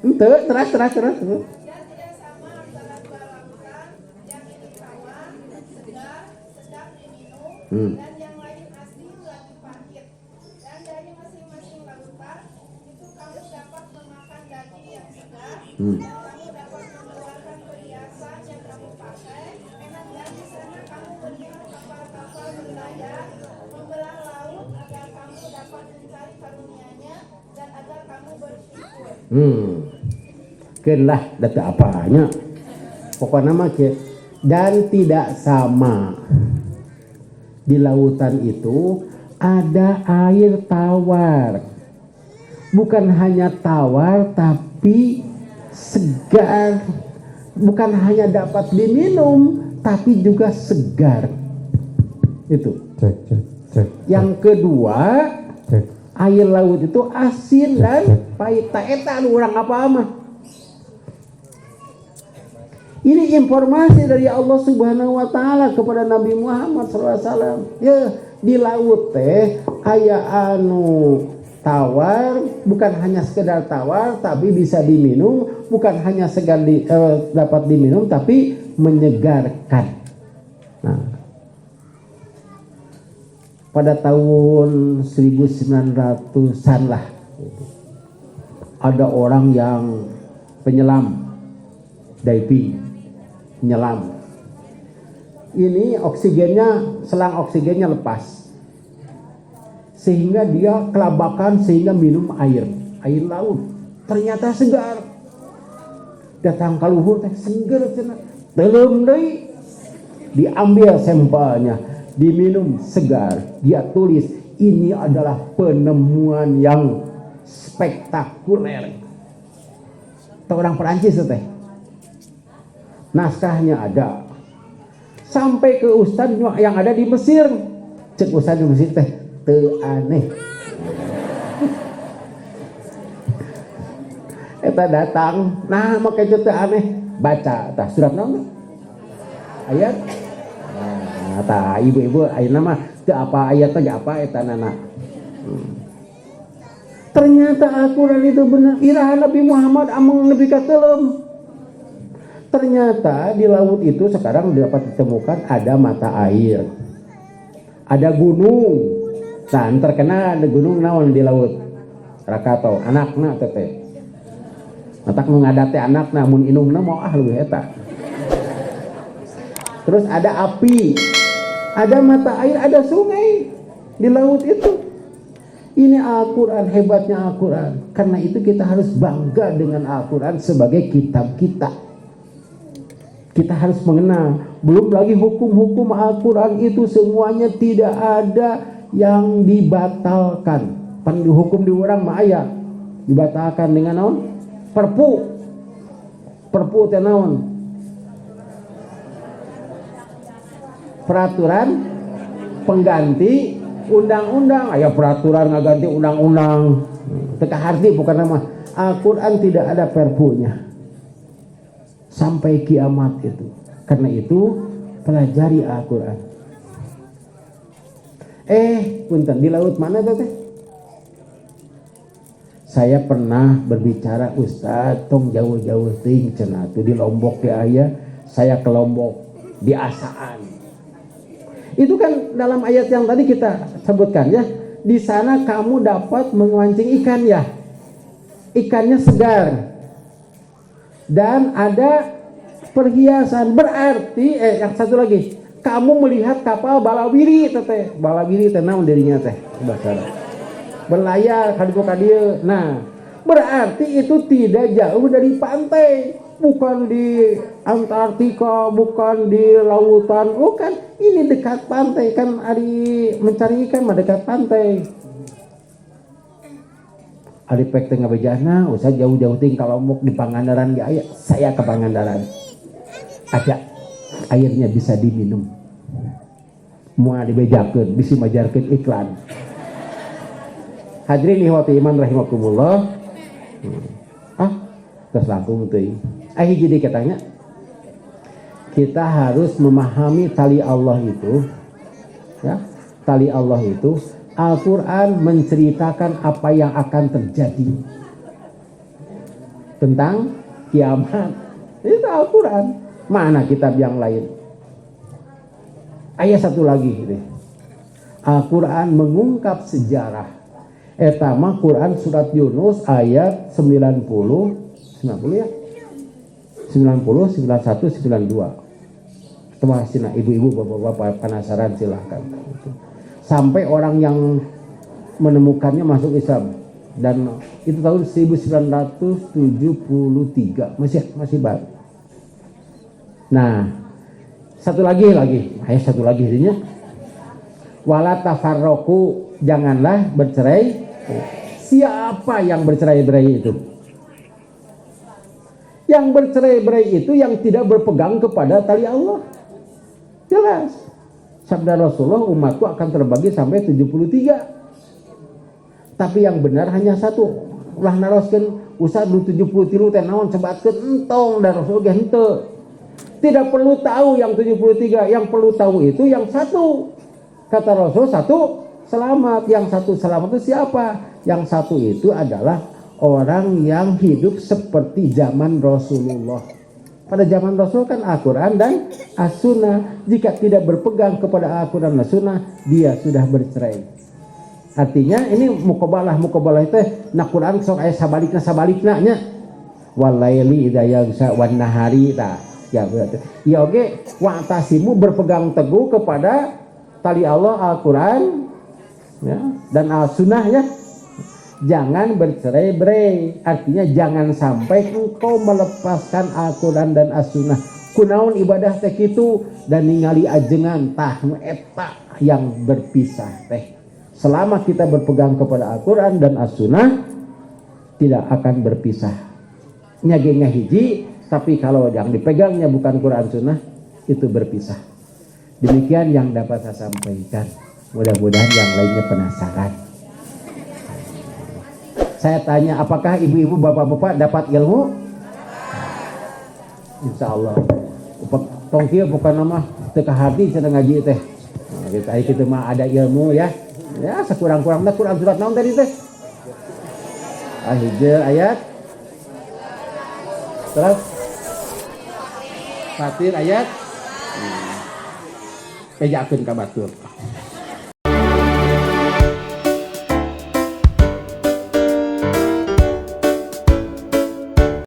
Speaker 2: Ente teras. Dan yang lain asli lagi pahit. Dan dari masing-masing lautan itu kamu dapat memakan daging yang segar. Kamu dapat mengeluarkan perhiasan yang kamu pakai. Dan di sana kamu melihat kapal-kapal berlayar membelah laut agar kamu dapat mencari karunia-Nya dan agar kamu bersyukur. Kenlah data apanya? Pokoknya mah dan tidak sama. Di lautan itu ada air tawar. Bukan hanya tawar tapi segar. Bukan hanya dapat diminum tapi juga segar. Itu. Cek. Yang kedua, Air laut itu asin dan pahit. Tak eta urang apa mah. Ini informasi dari Allah Subhanahu wa taala kepada Nabi Muhammad SAW. Ya, di laut teh aya anu tawar, bukan hanya sekedar tawar tapi bisa diminum, bukan hanya segar dapat diminum tapi menyegarkan. Nah, pada tahun 1900-an lah ada orang yang penyelam, diving, menyelam. Ini oksigennya, selang oksigennya lepas sehingga dia kelabakan sehingga minum air laut, ternyata segar. Datang ke luhur teh seger cenah, teuleum deui, diambil sampelnya, diminum segar. Dia tulis ini adalah penemuan yang spektakuler. Itu orang Perancis teh. Naskahnya ada. Sampai ke ustadz yang ada di Mesir. Cek ustadz di Mesir teh teu aneh. Eta datang, nah make teu aneh, baca tah surat naon? Ayat. Nah, tah ibu-ibu ayeuna mah teu apa ayat teh apa eta nana. Ternyata Al-Qur'an itu benar. Iraha Nabi Muhammad amung nepi ka teuleum. Ternyata di laut itu sekarang dapat ditemukan ada mata air, ada gunung. Nah, terkena ada gunung naon di laut. Rakatau, anakna teteh. Matak nu ngadate anakna mun inungna mau leuwih eta. Terus ada api, ada mata air, ada sungai di laut itu. Ini Al-Qur'an, hebatnya Al-Qur'an. Karena itu kita harus bangga dengan Al-Qur'an sebagai kitab kita. Kita harus mengenal. Belum lagi hukum-hukum Al-Quran itu semuanya tidak ada yang dibatalkan. Hukum di orang mah aya dibatalkan dengan naon? Perpu. Perpu teh naon? Peraturan pengganti undang-undang. Aya peraturan ngaganti undang-undang. Teka harti bukan nama. Al-Quran tidak ada perpunya sampai kiamat itu. Karena itu pelajari Al-Quran. Punten di laut mana teh? Saya pernah berbicara Ustaz, tong jauh-jauh ting cenah tuh di Lombok ya aya. Saya ke Lombok di Asaan. Itu kan dalam ayat yang tadi kita sebutkan ya. Di sana kamu dapat memancing ikan ya. Ikannya segar. Dan ada perhiasan, berarti yang satu lagi, kamu melihat kapal balawiri teh. Balawiri teh naon dirinya teh bahasa berlayar kadieu ka dieu. Nah, berarti itu tidak jauh dari pantai, bukan di Antartika, bukan di lautan, bukan, ini dekat pantai. Kan ari mencari ikan mah dekat pantai. Ari pek teh ngabejana, usah jauh-jauh ting ka Lombok di Pangandaran ge aya. Saya ke Pangandaran. Ada airnya bisa diminum. Moal dibejakeun, bisi majarkeun iklan. Hadirin ihwati iman rahimakumullah. Terus langkung teuing. Hiji deui katanya. Kita harus memahami tali Allah itu. Ya, tali Allah itu Al-Quran menceritakan apa yang akan terjadi tentang kiamat. Itu Al-Quran. Mana kitab yang lain? Ayat satu lagi. Al-Quran mengungkap sejarah. Etama Quran surat Yunus ayat 90 ya? 90, 91, 92. Terima kasih ibu-ibu, bapak-bapak penasaran silahkan. Sampai orang yang menemukannya masuk Islam, dan itu tahun 1973, masih baru. Nah, satu lagi intinya, wala tafarroku, janganlah bercerai. Siapa yang bercerai-berai itu? Yang bercerai-berai itu yang tidak berpegang kepada tali Allah. Jelas. Sabda Rasulullah, umatku akan terbagi sampai 73. Tapi yang benar hanya satu. Ulah naroskeun usah 73 teh naon sebatkeun entong dan Rasul ge henteu. Tidak perlu tahu yang 73, yang perlu tahu itu yang satu. Kata Rasul satu selamat, yang satu selamat itu siapa? Yang satu itu adalah orang yang hidup seperti zaman Rasulullah. Pada zaman Rasul kan Al-Quran dan As-Sunnah. Jika tidak berpegang kepada Al-Quran dan As-Sunnah, dia sudah bercerai. Artinya ini mukabalah itu na Quran sok aya sabalikna nya. Walaili idza yaghsha wan nahari ta. Ya berarti. Ya oke, wa'tasimu berpegang teguh kepada tali Allah Al-Quran ya, dan Al-Sunnah ya. Jangan bercerai-berai. Artinya jangan sampai engkau melepaskan Al-Quran dan As-Sunnah. Kunaon ibadah teh kitu dan ningali ajengan tah eta yang berpisah teh. Selama kita berpegang kepada Al-Quran dan As-Sunnah tidak akan berpisah. Nyagengnya hiji, tapi kalau yang dipegangnya bukan Quran Sunnah itu berpisah. Demikian yang dapat saya sampaikan. Mudah-mudahan yang lainnya penasaran. Saya tanya, apakah ibu-ibu, bapak-bapak dapat ilmu? Insya Allah. Tongkil bukan nama teka hati sedang ngaji teh. Nah, kita mah ada ilmu ya. Ya sekurang-kurangnya Quran surat naon tadi teh? Hijr ayat. Terus Fatir ayat. Pejakeun ka batur.